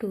2।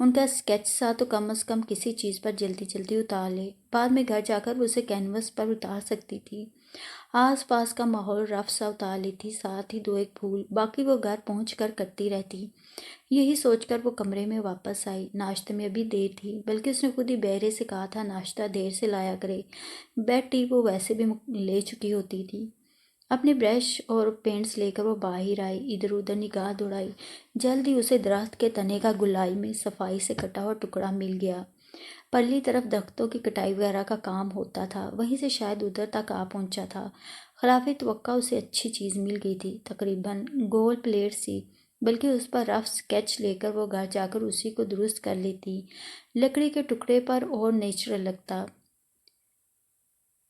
ان کا اسکیچ سا تو کم از کم کسی چیز پر جلدی جلدی اتار لے، بعد میں گھر جا کر وہ اسے کینوس پر اتار سکتی تھی۔ آس پاس کا ماحول رف سا اتار لیتی، ساتھ ہی دو ایک پھول، باقی وہ گھر پہنچ کر کرتی رہتی۔ یہی سوچ کر وہ کمرے میں واپس آئی۔ ناشتے میں ابھی دیر تھی، بلکہ اس نے خود ہی بہرے سے کہا تھا ناشتہ دیر سے لایا کرے۔ بیڈ ٹی وہ ویسے بھی لے چکی ہوتی تھی۔ اپنے برش اور پینٹس لے کر وہ باہر آئی، ادھر ادھر نگاہ دوڑائی۔ جلد ہی اسے درخت کے تنے کا گلائی میں صفائی سے کٹا ہوا ٹکڑا مل گیا۔ پرلی طرف درختوں کی کٹائی وغیرہ کا کام ہوتا تھا، وہیں سے شاید ادھر تک آ پہنچا تھا۔ خلاف توقع اسے اچھی چیز مل گئی تھی، تقریباً گول پلیٹ سی، بلکہ اس پر رف اسکیچ لے کر وہ گھر جا کر اسی کو درست کر لیتی۔ لکڑی کے ٹکڑے پر اور نیچرل لگتا۔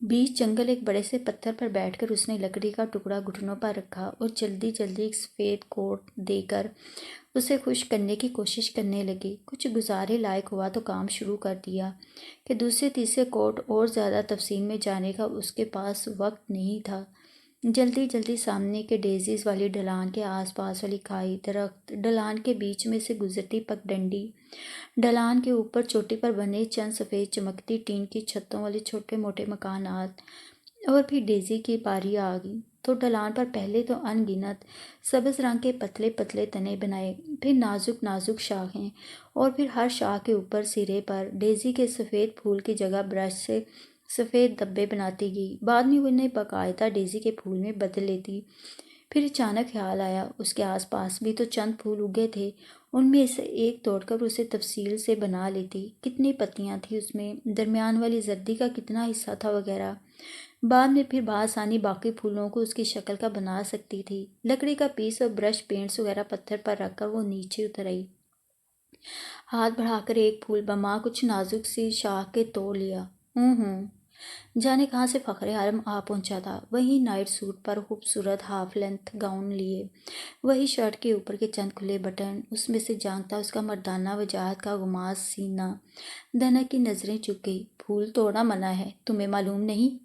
بیچ جنگل ایک بڑے سے پتھر پر بیٹھ کر اس نے لکڑی کا ٹکڑا گھٹنوں پر رکھا اور جلدی جلدی ایک سفید کوٹ دے کر اسے خشک کرنے کی کوشش کرنے لگی۔ کچھ گزارے لائق ہوا تو کام شروع کر دیا کہ دوسرے تیسرے کوٹ اور زیادہ تفصیل میں جانے کا اس کے پاس وقت نہیں تھا۔ جلدی جلدی سامنے کے ڈیزیز والی ڈھلان کے آس پاس والی کھائی، درخت، ڈھلان کے بیچ میں سے گزرتی پگ ڈنڈی، ڈھلان کے اوپر چوٹی پر بنے چند سفید چمکتی ٹین کی چھتوں والے چھوٹے موٹے مکانات، اور پھر ڈیزی کی باری آ گئی تو ڈھلان پر پہلے تو ان گنت سبز رنگ کے پتلے پتلے تنے بنائے، پھر نازک نازک شاخیں، اور پھر ہر شاخ کے اوپر سرے پر ڈیزی کے سفید پھول کی جگہ برش سے سفید دبے بناتی گئی۔ بعد میں وہ انہیں باقاعدہ ڈیزی کے پھول میں بدل لیتی۔ پھر اچانک خیال آیا اس کے آس پاس بھی تو چند پھول اگے تھے، ان میں سے ایک توڑ کر اسے تفصیل سے بنا لیتی، کتنی پتیاں تھیں اس میں، درمیان والی زردی کا کتنا حصہ تھا وغیرہ۔ بعد میں پھر بآسانی باقی پھولوں کو اس کی شکل کا بنا سکتی تھی۔ لکڑی کا پیس اور برش پینٹس وغیرہ پتھر پر رکھ کر وہ نیچے اتر آئی۔ ہاتھ بڑھا کر ایک پھول بما کچھ نازک سی شاخ کے توڑ لیا۔ جانے کہاں سے فخر عالم آ پہنچا تھا، وہی نائٹ سوٹ پر خوبصورت ہاف لینتھ گاؤن لیے، وہی شرٹ کے اوپر کے چند کھلے بٹن، اس میں سے جھانکتا اس کا مردانہ وجاہت کا غماز سینہ۔ دنک کی نظریں جھک گئی۔ پھول توڑنا منع ہے، تمہیں معلوم نہیں؟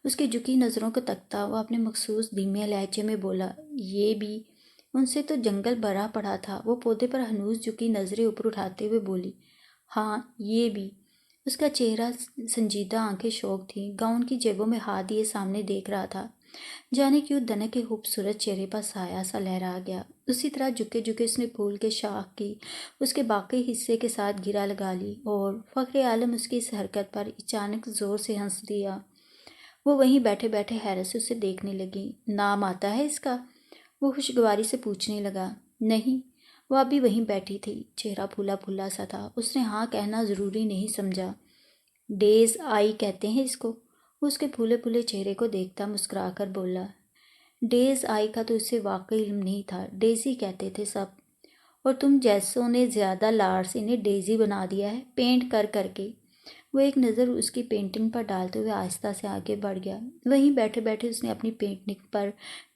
اس کی جھکی نظروں کو تکتا وہ اپنے مخصوص دھیمے لہجے میں بولا۔ یہ بھی؟ ان سے تو جنگل بھرا پڑا تھا۔ وہ پودے پر ہنوز جھکی نظریں اوپر اٹھاتے ہوئے بولی۔ ہاں یہ بھی۔ اس کا چہرہ سنجیدہ، آنکھیں شوق تھیں، گاؤن کی جیبوں میں ہاتھ دیے سامنے دیکھ رہا تھا۔ جانے کیوں دنک کے خوبصورت چہرے پر سایہ سا لہرا گیا۔ اسی طرح جھکے جھکے اس نے پھول کے شاخ کی اس کے باقی حصے کے ساتھ گرہ لگا لی، اور فخر عالم اس کی اس حرکت پر اچانک زور سے ہنس دیا۔ وہ وہیں بیٹھے بیٹھے حیرت سے اسے دیکھنے لگی۔ نام آتا ہے اس کا؟ وہ خوشگواری سے پوچھنے لگا۔ نہیں۔ وہ ابھی وہیں بیٹھی تھی، چہرہ پھولا پھولا سا تھا۔ اس نے ہاں کہنا ضروری نہیں سمجھا۔ ڈیز آئی کہتے ہیں اس کو۔ وہ اس کے پھولے پھولے چہرے کو دیکھتا مسکرا کر بولا۔ ڈیز آئی کا تو اسے واقعی علم نہیں تھا، ڈیزی کہتے تھے سب، اور تم جیسوں نے زیادہ لاڑ سے انہیں ڈیزی بنا دیا ہے، پینٹ کر کر کے۔ وہ ایک نظر اس کی پینٹنگ پر ڈالتے ہوئے آہستہ سے آگے بڑھ گیا۔ وہیں بیٹھے بیٹھے اس نے اپنی پینٹنگ پر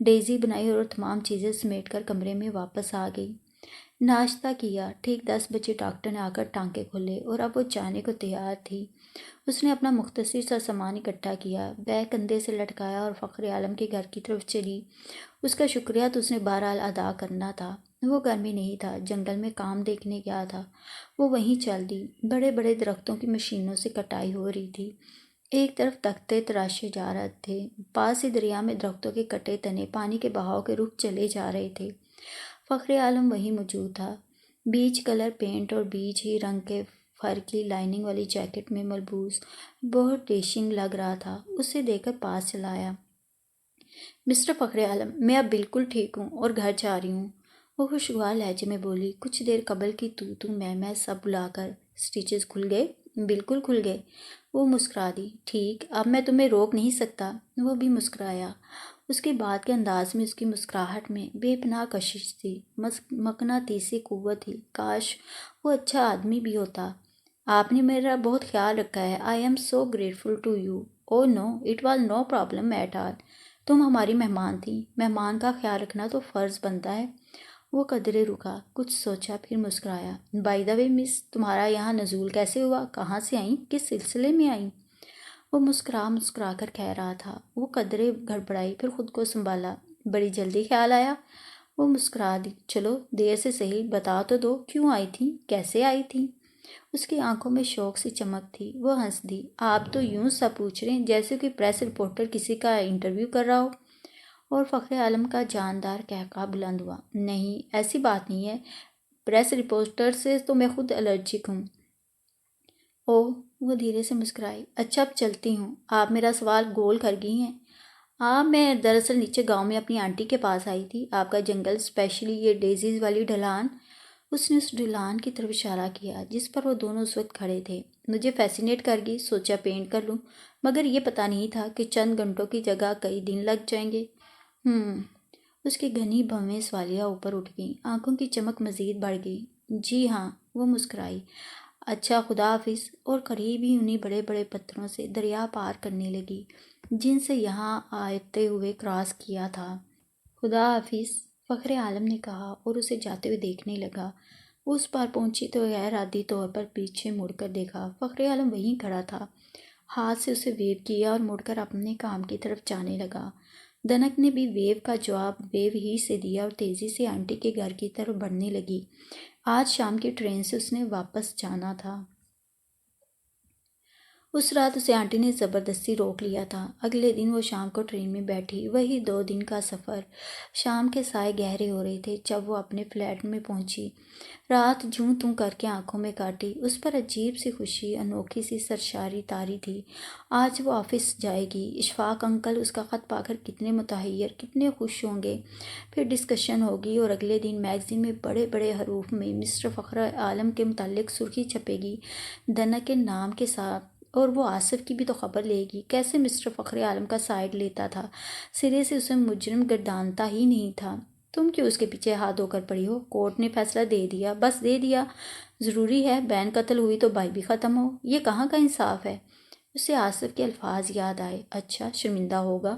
ڈیزی بنائی اور تمام چیزیں سمیٹ کر کمرے میں واپس آ گئی۔ ناشتہ کیا۔ ٹھیک 10 بجے ڈاکٹر نے آ کر ٹانکے کھولے اور اب وہ جانے کو تیار تھی۔ اس نے اپنا مختصر سا سامان اکٹھا کیا، بیگ کندھے سے لٹکایا اور فخر عالم کے گھر کی طرف چلی۔ اس کا شکریہ تو اس نے بہرحال ادا کرنا تھا۔ وہ گھر میں نہیں تھا، جنگل میں کام دیکھنے گیا تھا۔ وہ وہیں چل دی۔ بڑے بڑے درختوں کی مشینوں سے کٹائی ہو رہی تھی، ایک طرف تختے تراشے جا رہے تھے، پاس ہی دریا میں درختوں کے کٹے تنے پانی کے بہاؤ کے رخ چلے جا رہے تھے۔ فخر عالم وہیں موجود تھا، بیج کلر پینٹ اور بیج ہی رنگ کے فر کی لائننگ والی جیکٹ میں ملبوس، بہت ڈیشنگ لگ رہا تھا۔ اسے دیکھ کر پاس چلا آیا۔ مسٹر فخر عالم، میں اب بالکل ٹھیک ہوں اور گھر جا رہی ہوں، وہ خوشگوار لہجے میں بولی۔ کچھ دیر قبل کی تو میں سب بلا کر سٹیچز کھل گئے؟ بالکل کھل گئے، وہ مسکرا دی۔ ٹھیک، اب میں تمہیں روک نہیں سکتا، وہ بھی مسکرایا۔ اس کے بعد کے انداز میں، اس کی مسکراہٹ میں بے پناہ کشش تھی، مقناطیسی قوت تھی۔ کاش وہ اچھا آدمی بھی ہوتا۔ آپ نے میرا بہت خیال رکھا ہے۔ I am so grateful to you. Oh no, it was no problem at all. تم ہماری مہمان تھیں، مہمان کا خیال رکھنا تو فرض بنتا ہے۔ وہ قدرے رکا، کچھ سوچا، پھر مسکرایا۔ بائی دا وے مس، تمہارا یہاں نزول کیسے ہوا؟ کہاں سے آئیں؟ کس سلسلے میں آئیں؟ وہ مسکرا کر کہہ رہا تھا۔ وہ قدرے گڑبڑائی، پھر خود کو سنبھالا۔ بڑی جلدی خیال آیا؟ وہ مسکرا دی۔ چلو دیر سے صحیح، بتا تو دو کیوں آئی تھیں، کیسے آئی تھیں؟ اس کی آنکھوں میں شوق سی چمک تھی۔ وہ ہنس دی۔ آپ تو یوں سا پوچھ رہے ہیں جیسے کہ پریس رپورٹر کسی کا انٹرویو کر رہا ہو۔ اور فخر عالم کا جاندار قہقہہ بلند ہوا۔ نہیں، ایسی بات نہیں ہے، پریس رپورٹر سے تو میں خود الرجک ہوں۔ اوہ، وہ دھیرے سے مسکرائی۔ اچھا اب چلتی ہوں، آپ میرا سوال گول کر گئی ہیں۔ میں دراصل نیچے گاؤں میں اپنی آنٹی کے پاس آئی تھی، آپ کا جنگل، اسپیشلی یہ ڈیزیز والی ڈھلان۔ اس نے اس ڈھلان کی طرف اشارہ کیا جس پر وہ دونوں اس وقت کھڑے تھے۔ مجھے فیسینیٹ کر گئی، سوچا پینٹ کر لوں، مگر یہ پتہ نہیں تھا کہ چند گھنٹوں کی جگہ کئی دن لگ جائیں گے۔ اس کی گھنی بھویں سوالیہ اوپر اٹھ گئیں، آنکھوں کی چمک مزید بڑھ گئی۔ جی ہاں، وہ مسکرائی۔ اچھا خدا حافظ، اور قریب ہی انہیں بڑے بڑے پتھروں سے دریا پار کرنے لگی جن سے یہاں آتے ہوئے کراس کیا تھا۔ خدا حافظ، فخر عالم نے کہا اور اسے جاتے ہوئے دیکھنے لگا۔ وہ اس پار پہنچی تو غیر عادی طور پر پیچھے مڑ کر دیکھا۔ فخر عالم وہیں کھڑا تھا، ہاتھ سے اسے ویو کیا اور مڑ کر اپنے کام کی طرف جانے لگا۔ دنک نے بھی ویو کا جواب ویو ہی سے دیا اور تیزی سے آنٹی کے گھر کی طرف بڑھنے لگی۔ آج شام کی ٹرین سے اس نے واپس جانا تھا۔ اس رات اسے آنٹی نے زبردستی روک لیا تھا۔ اگلے دن وہ شام کو ٹرین میں بیٹھی، وہی 2 دن کا سفر۔ شام کے سائے گہرے ہو رہے تھے جب وہ اپنے فلیٹ میں پہنچی۔ رات جوں توں کر کے آنکھوں میں کاٹی، اس پر عجیب سی خوشی، انوکھی سی سرشاری طاری تھی۔ آج وہ آفس جائے گی۔ اشفاق انکل اس کا خط پا کر کتنے متحیر، کتنے خوش ہوں گے۔ پھر ڈسکشن ہوگی اور اگلے دن میگزین میں بڑے بڑے حروف میں مسٹر فخر عالم کے متعلق سرخی چھپے گی دنک کے نام کے ساتھ۔ اور وہ آصف کی بھی تو خبر لے گی۔ کیسے مسٹر فخر عالم کا سائڈ لیتا تھا، سرے سے اسے مجرم گردانتا ہی نہیں تھا۔ تم کیوں اس کے پیچھے ہاتھ دھو کر پڑی ہو؟ کورٹ نے فیصلہ دے دیا، بس دے دیا۔ ضروری ہے بہن قتل ہوئی تو بھائی بھی ختم ہو؟ یہ کہاں کا انصاف ہے؟ اسے آصف کے الفاظ یاد آئے۔ اچھا شرمندہ ہوگا۔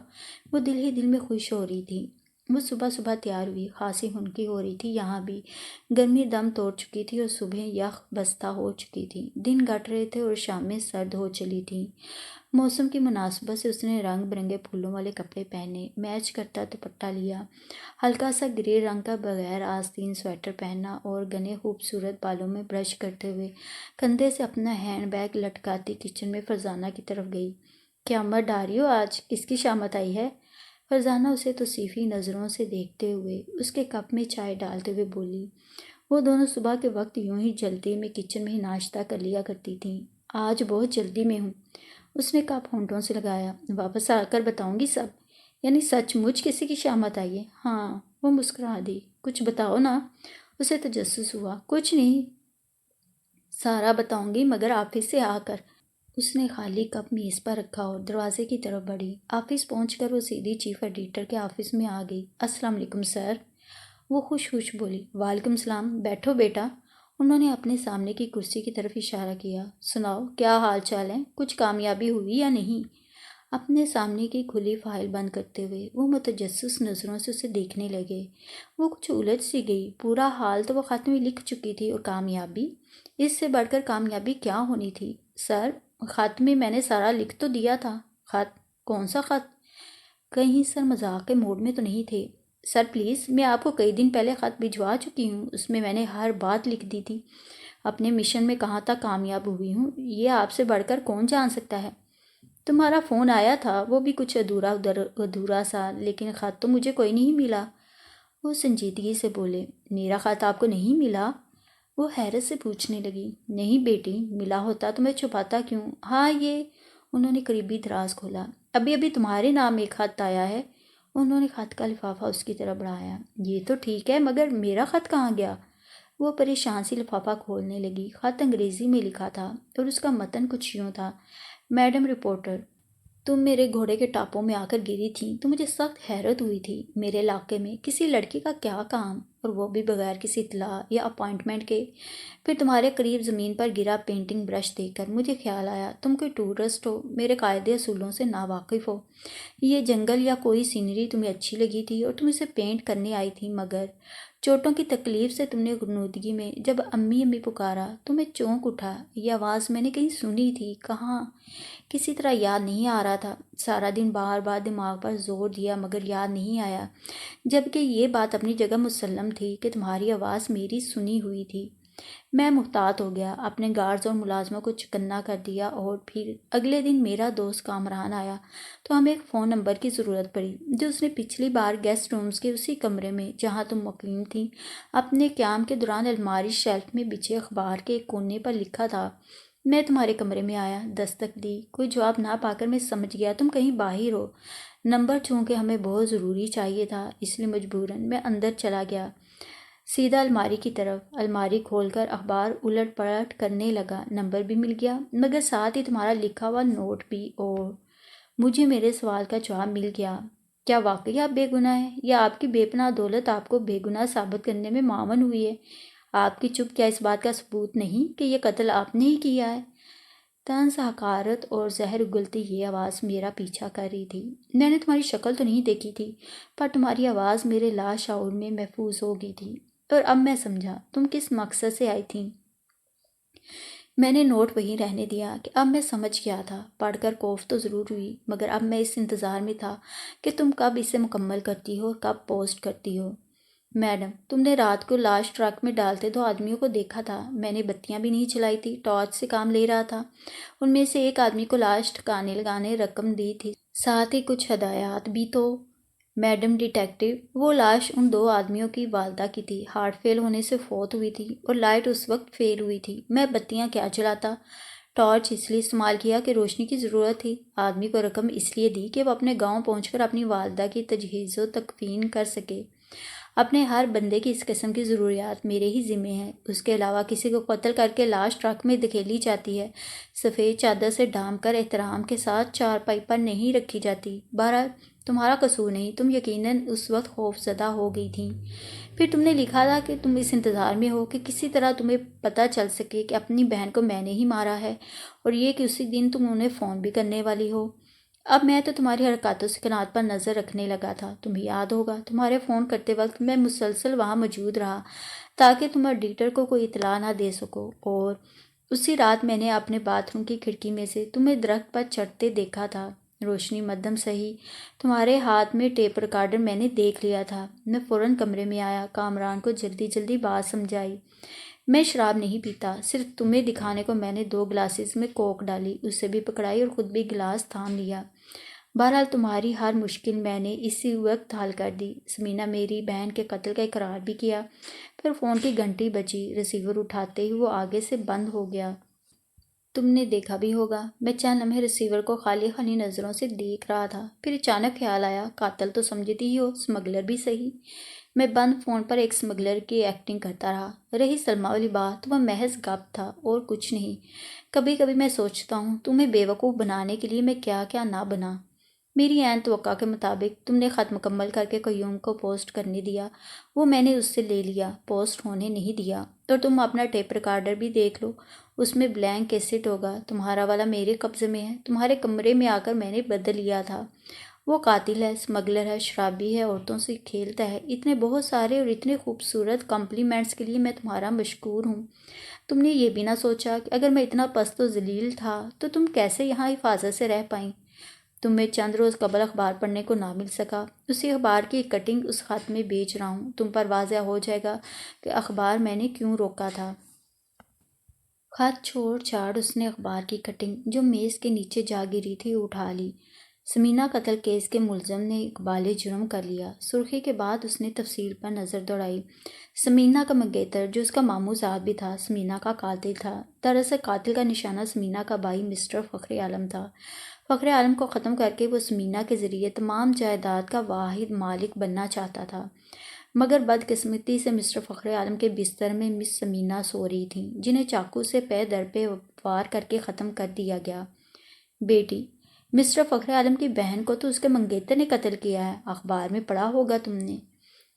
وہ دل ہی دل میں خوش ہو رہی تھی۔ وہ صبح صبح تیار ہوئی، خاصی ہنکی ہو رہی تھی۔ یہاں بھی گرمی دم توڑ چکی تھی اور صبح یخ بستہ ہو چکی تھی۔ دن گھٹ رہے تھے اور شامیں سرد ہو چلی تھیں۔ موسم کی مناسبت سے اس نے رنگ برنگے پھولوں والے کپڑے پہنے، میچ کرتا دوپٹہ لیا، ہلکا سا گرے رنگ کا بغیر آستین سویٹر پہنا اور گھنے خوبصورت بالوں میں برش کرتے ہوئے کندھے سے اپنا ہینڈ بیگ لٹکاتی کچن میں فرزانہ کی طرف گئی۔ قیامت ڈھا رہی ہو آج؟ کس کی شامت آئی ہے؟ فرزانہ اسے توصیفی نظروں سے دیکھتے ہوئے اس کے کپ میں چائے ڈالتے ہوئے بولی۔ وہ دونوں صبح کے وقت یوں ہی جلدی میں کچن میں ہی ناشتہ کر لیا کرتی تھیں۔ آج بہت جلدی میں ہوں، اس نے کپ ہونٹوں سے لگایا۔ واپس آ کر بتاؤں گی سب۔ یعنی سچ مچ کسی کی شامت آئی ہے؟ ہاں، وہ مسکرا دی۔ کچھ بتاؤ نا۔ اسے تجسس ہوا۔ کچھ نہیں، سارا بتاؤں گی مگر آفس سے آ کر۔ اس نے خالی کپ میز پر رکھا اور دروازے کی طرف بڑھی۔ آفس پہنچ کر وہ سیدھی چیف ایڈیٹر کے آفس میں آ گئی۔ السلام علیکم سر، وہ خوش خوش بولی۔ وعلیکم السلام، بیٹھو بیٹا۔ انہوں نے اپنے سامنے کی کرسی کی طرف اشارہ کیا۔ سناؤ کیا حال چال ہے، کچھ کامیابی ہوئی یا نہیں؟ اپنے سامنے کی کھلی فائل بند کرتے ہوئے وہ متجسس نظروں سے اسے دیکھنے لگے۔ وہ کچھ الجھ سی گئی۔ پورا حال تو وہ خط میں لکھ چکی تھی، اور کامیابی؟ اس سے بڑھ کر کامیابی کیا ہونی تھی؟ سر خط میں نے سارا لکھ تو دیا تھا۔ خط؟ کون سا خط؟ کہیں سر مذاق کے موڈ میں تو نہیں تھے؟ سر پلیز، میں آپ کو کئی دن پہلے خط بھجوا چکی ہوں، اس میں نے ہر بات لکھ دی تھی، اپنے مشن میں کہاں تک کامیاب ہوئی ہوں یہ آپ سے بڑھ کر کون جان سکتا ہے۔ تمہارا فون آیا تھا، وہ بھی کچھ ادھورا سا، لیکن خط تو مجھے کوئی نہیں ملا۔ وہ سنجیدگی سے بولے۔ میرا خط آپ کو نہیں ملا؟ وہ حیرت سے پوچھنے لگی۔ نہیں بیٹی، ملا ہوتا تو میں چھپاتا کیوں؟ ہاں یہ، انہوں نے قریبی دراز کھولا، ابھی تمہارے نام ایک خط آیا ہے۔ انہوں نے خط کا لفافہ اس کی طرف بڑھایا۔ یہ تو ٹھیک ہے مگر میرا خط کہاں گیا؟ وہ پریشان سی لفافہ کھولنے لگی۔ خط انگریزی میں لکھا تھا اور اس کا متن کچھ یوں تھا۔ میڈم رپورٹر، تم میرے گھوڑے کے ٹاپوں میں آ کر گری تھیں تو مجھے سخت حیرت ہوئی تھی۔ میرے علاقے میں کسی لڑکی کا کیا کام، اور وہ بھی بغیر کسی اطلاع یا اپائنٹمنٹ کے؟ پھر تمہارے قریب زمین پر گرا پینٹنگ برش دیکھ کر مجھے خیال آیا تم کوئی ٹورسٹ ہو، میرے قاعدے اصولوں سے ناواقف ہو۔ یہ جنگل یا کوئی سینری تمہیں اچھی لگی تھی اور تم اسے پینٹ کرنے آئی تھی، مگر چوٹوں کی تکلیف سے تم نے غنودگی میں جب امی امی پکارا تو میں چونک اٹھا۔ یہ آواز میں نے کہیں سنی تھی، کہاں؟ کسی طرح یاد نہیں آ رہا تھا۔ سارا دن بار بار دماغ پر زور دیا مگر یاد نہیں آیا، جبکہ یہ بات اپنی جگہ مسلم تھی کہ تمہاری آواز میری سنی ہوئی تھی۔ میں محتاط ہو گیا، اپنے گارڈز اور ملازموں کو چکنا کر دیا، اور پھر اگلے دن میرا دوست کامران آیا تو ہمیں ایک فون نمبر کی ضرورت پڑی جو اس نے پچھلی بار گیسٹ رومز کے اسی کمرے میں جہاں تم مقیم تھیں اپنے قیام کے دوران الماری شیلف میں بچھے اخبار کے ایک کونے پر لکھا تھا۔ میں تمہارے کمرے میں آیا، دستک دی، کوئی جواب نہ پا کر میں سمجھ گیا تم کہیں باہر ہو۔ نمبر چونکہ ہمیں بہت ضروری چاہیے تھا اس لیے مجبوراً میں اندر چلا گیا، سیدھا الماری کی طرف۔ الماری کھول کر اخبار الٹ پلٹ کرنے لگا، نمبر بھی مل گیا مگر ساتھ ہی تمہارا لکھا ہوا نوٹ بھی، اور مجھے میرے سوال کا جواب مل گیا۔ کیا واقعی آپ بے گناہ ہیں یا آپ کی بے پناہ دولت آپ کو بے گناہ ثابت کرنے میں معاون ہوئی ہے؟ آپ کی چپ کیا اس بات کا ثبوت نہیں کہ یہ قتل آپ نے ہی کیا ہے؟ طنز حقارت اور زہر اگلتی یہ آواز میرا پیچھا کر رہی تھی۔ میں نے تمہاری شکل تو نہیں دیکھی تھی پر تمہاری آواز میرے لاشعور میں محفوظ ہو گئی تھی، اور اب میں سمجھا تم کس مقصد سے آئی تھی۔ میں نے نوٹ وہیں رہنے دیا کہ اب میں سمجھ گیا تھا۔ پڑھ کر خوف تو ضرور ہوئی مگر اب میں اس انتظار میں تھا کہ تم کب اسے مکمل کرتی ہو اور کب پوسٹ کرتی ہو۔ میڈم، تم نے رات کو لاش ٹرک میں ڈالتے 2 آدمیوں کو دیکھا تھا۔ میں نے بتیاں بھی نہیں چلائی تھی، ٹارچ سے کام لے رہا تھا۔ ان میں سے ایک آدمی کو لاش ٹھکانے لگانے رقم دی تھی، ساتھ ہی کچھ ہدایات بھی تو۔ میڈم ڈیٹیکٹو، وہ لاش ان 2 آدمیوں کی والدہ کی تھی، ہارٹ فیل ہونے سے فوت ہوئی تھی اور لائٹ اس وقت فیل ہوئی تھی۔ میں بتیاں کیا جلاتا؟ ٹارچ اس لیے استعمال کیا کہ روشنی کی ضرورت تھی۔ آدمی کو رقم اس لیے دی کہ وہ اپنے گاؤں پہنچ کر اپنی والدہ کی تجہیز و تکفین کر سکے۔ اپنے ہر بندے کی اس قسم کی ضروریات میرے ہی ذمے ہیں۔ اس کے علاوہ کسی کو قتل کر کے لاش ٹرک میں دھکیلی جاتی ہے، سفید چادر سے ڈھانپ کر احترام کے ساتھ چارپائی پر نہیں رکھی جاتی۔ بہرحال تمہارا قصور نہیں، تم یقیناً اس وقت خوف زدہ ہو گئی تھیں۔ پھر تم نے لکھا تھا کہ تم اس انتظار میں ہو کہ کسی طرح تمہیں پتہ چل سکے کہ اپنی بہن کو میں نے ہی مارا ہے، اور یہ کہ اسی دن تم انہیں فون بھی کرنے والی ہو۔ اب میں تو تمہاری حرکات و سکنات پر نظر رکھنے لگا تھا۔ تمہیں یاد ہوگا تمہارے فون کرتے وقت میں مسلسل وہاں موجود رہا تاکہ تم ایڈیٹر کو کوئی اطلاع نہ دے سکو، اور اسی رات میں نے اپنے باتھ روم کی کھڑکی میں سے تمہیں درخت پر چڑھتے دیکھا تھا۔ روشنی مدھم سہی، تمہارے ہاتھ میں ٹیپ ریکارڈر میں نے دیکھ لیا تھا۔ میں فوراً کمرے میں آیا، کامران کو جلدی جلدی بات سمجھائی۔ میں شراب نہیں پیتا، صرف تمہیں دکھانے کو میں نے 2 گلاسز میں کوک ڈالی، اسے بھی پکڑائی اور خود بھی گلاس تھام لیا۔ بہرحال تمہاری ہر مشکل میں نے اسی وقت حل کر دی۔ سمینا میری بہن کے قتل کا اقرار بھی کیا۔ پھر فون کی گھنٹی بجی، ریسیور اٹھاتے ہی وہ آگے سے بند ہو گیا۔ تم نے دیکھا بھی ہوگا میں چند لمحے ریسیور کو خالی خالی نظروں سے دیکھ رہا تھا، پھر اچانک خیال آیا قاتل تو سمجھتی ہی ہو، اسمگلر بھی صحیح۔ میں بند فون پر ایک اسمگلر کی ایکٹنگ کرتا رہا۔ رہی سلمیٰ والی بات تو وہ محض گپ تھا اور کچھ نہیں۔ کبھی کبھی میں سوچتا ہوں تمہیں بیوقوف بنانے کے لیے میں کیا کیا نہ بنا۔ میری عین توقع کے مطابق تم نے خط مکمل کر کے قیوم کو پوسٹ کرنے دیا، وہ میں نے اس سے لے لیا، پوسٹ ہونے نہیں دیا۔ اور تم اپنا ٹیپ ریکارڈر بھی دیکھ لو، اس میں بلینک کیسٹ ہوگا، تمہارا والا میرے قبضے میں ہے، تمہارے کمرے میں آ کر میں نے بدل لیا تھا۔ وہ قاتل ہے، اسمگلر ہے، شرابی ہے، عورتوں سے کھیلتا ہے، اتنے بہت سارے اور اتنے خوبصورت کمپلیمنٹس کے لیے میں تمہارا مشکور ہوں۔ تم نے یہ بھی نہ سوچا کہ اگر میں اتنا پست و ذلیل تھا تو تم کیسے یہاں حفاظت سے رہ پائیں؟ تمہیں چند روز قبل اخبار پڑھنے کو نہ مل سکا، اسی اخبار کی ایک کٹنگ اس خط میں بیچ رہا ہوں، تم پر واضح ہو جائے گا کہ اخبار میں نے کیوں روکا تھا۔ خط چھوڑ چھاڑ اس نے اخبار کی کٹنگ جو میز کے نیچے جا گری تھی اٹھا لی۔ سمینا قتل کیس کے ملزم نے اقبال جرم کر لیا۔ سرخی کے بعد اس نے تفصیل پر نظر دوڑائی۔ سمینا کا منگیتر جو اس کا ماموں زاد بھی تھا، سمینا کا قاتل تھا۔ دراصل قاتل کا نشانہ سمینا کا بھائی مسٹر فخر عالم تھا۔ فخر عالم کو ختم کر کے وہ سمینا کے ذریعے تمام جائیداد کا واحد مالک بننا چاہتا تھا، مگر بدقسمتی سے مسٹر فخر عالم کے بستر میں مس سمینا سو رہی تھیں، جنہیں چاقو سے پے در پہ وار کر کے ختم کر دیا گیا۔ بیٹی، مسٹر فخر عالم کی بہن کو تو اس کے منگیتر نے قتل کیا ہے، اخبار میں پڑھا ہوگا تم نے۔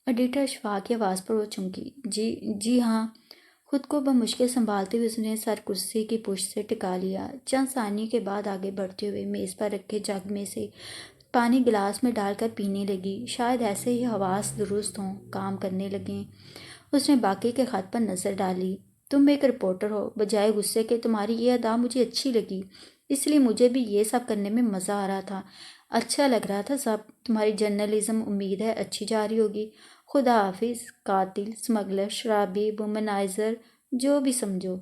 ایڈیٹر اشفاق کی آواز پر وہ چونکی۔ جی ہاں۔ خود کو بمشکل سنبھالتے ہوئے اس نے سر کرسی کی پشت سے ٹکا لیا، چند ثانیے کے بعد آگے بڑھتے ہوئے میز پر رکھے جگ میں سے پانی گلاس میں ڈال کر پینے لگی۔ شاید ایسے ہی حواس درست ہوں، کام کرنے لگیں۔ اس نے باقی کے خط پر نظر ڈالی۔ تم ایک رپورٹر ہو، بجائے غصے کے تمہاری یہ ادا مجھے اچھی لگی، اس لیے مجھے بھی یہ سب کرنے میں مزہ آ رہا تھا، اچھا لگ رہا تھا سب۔ تمہاری جرنلزم امید ہے اچھی جاری ہوگی۔ خدا حافظ، قاتل، سمگلر، شرابی، وومنائزر، جو بھی سمجھو۔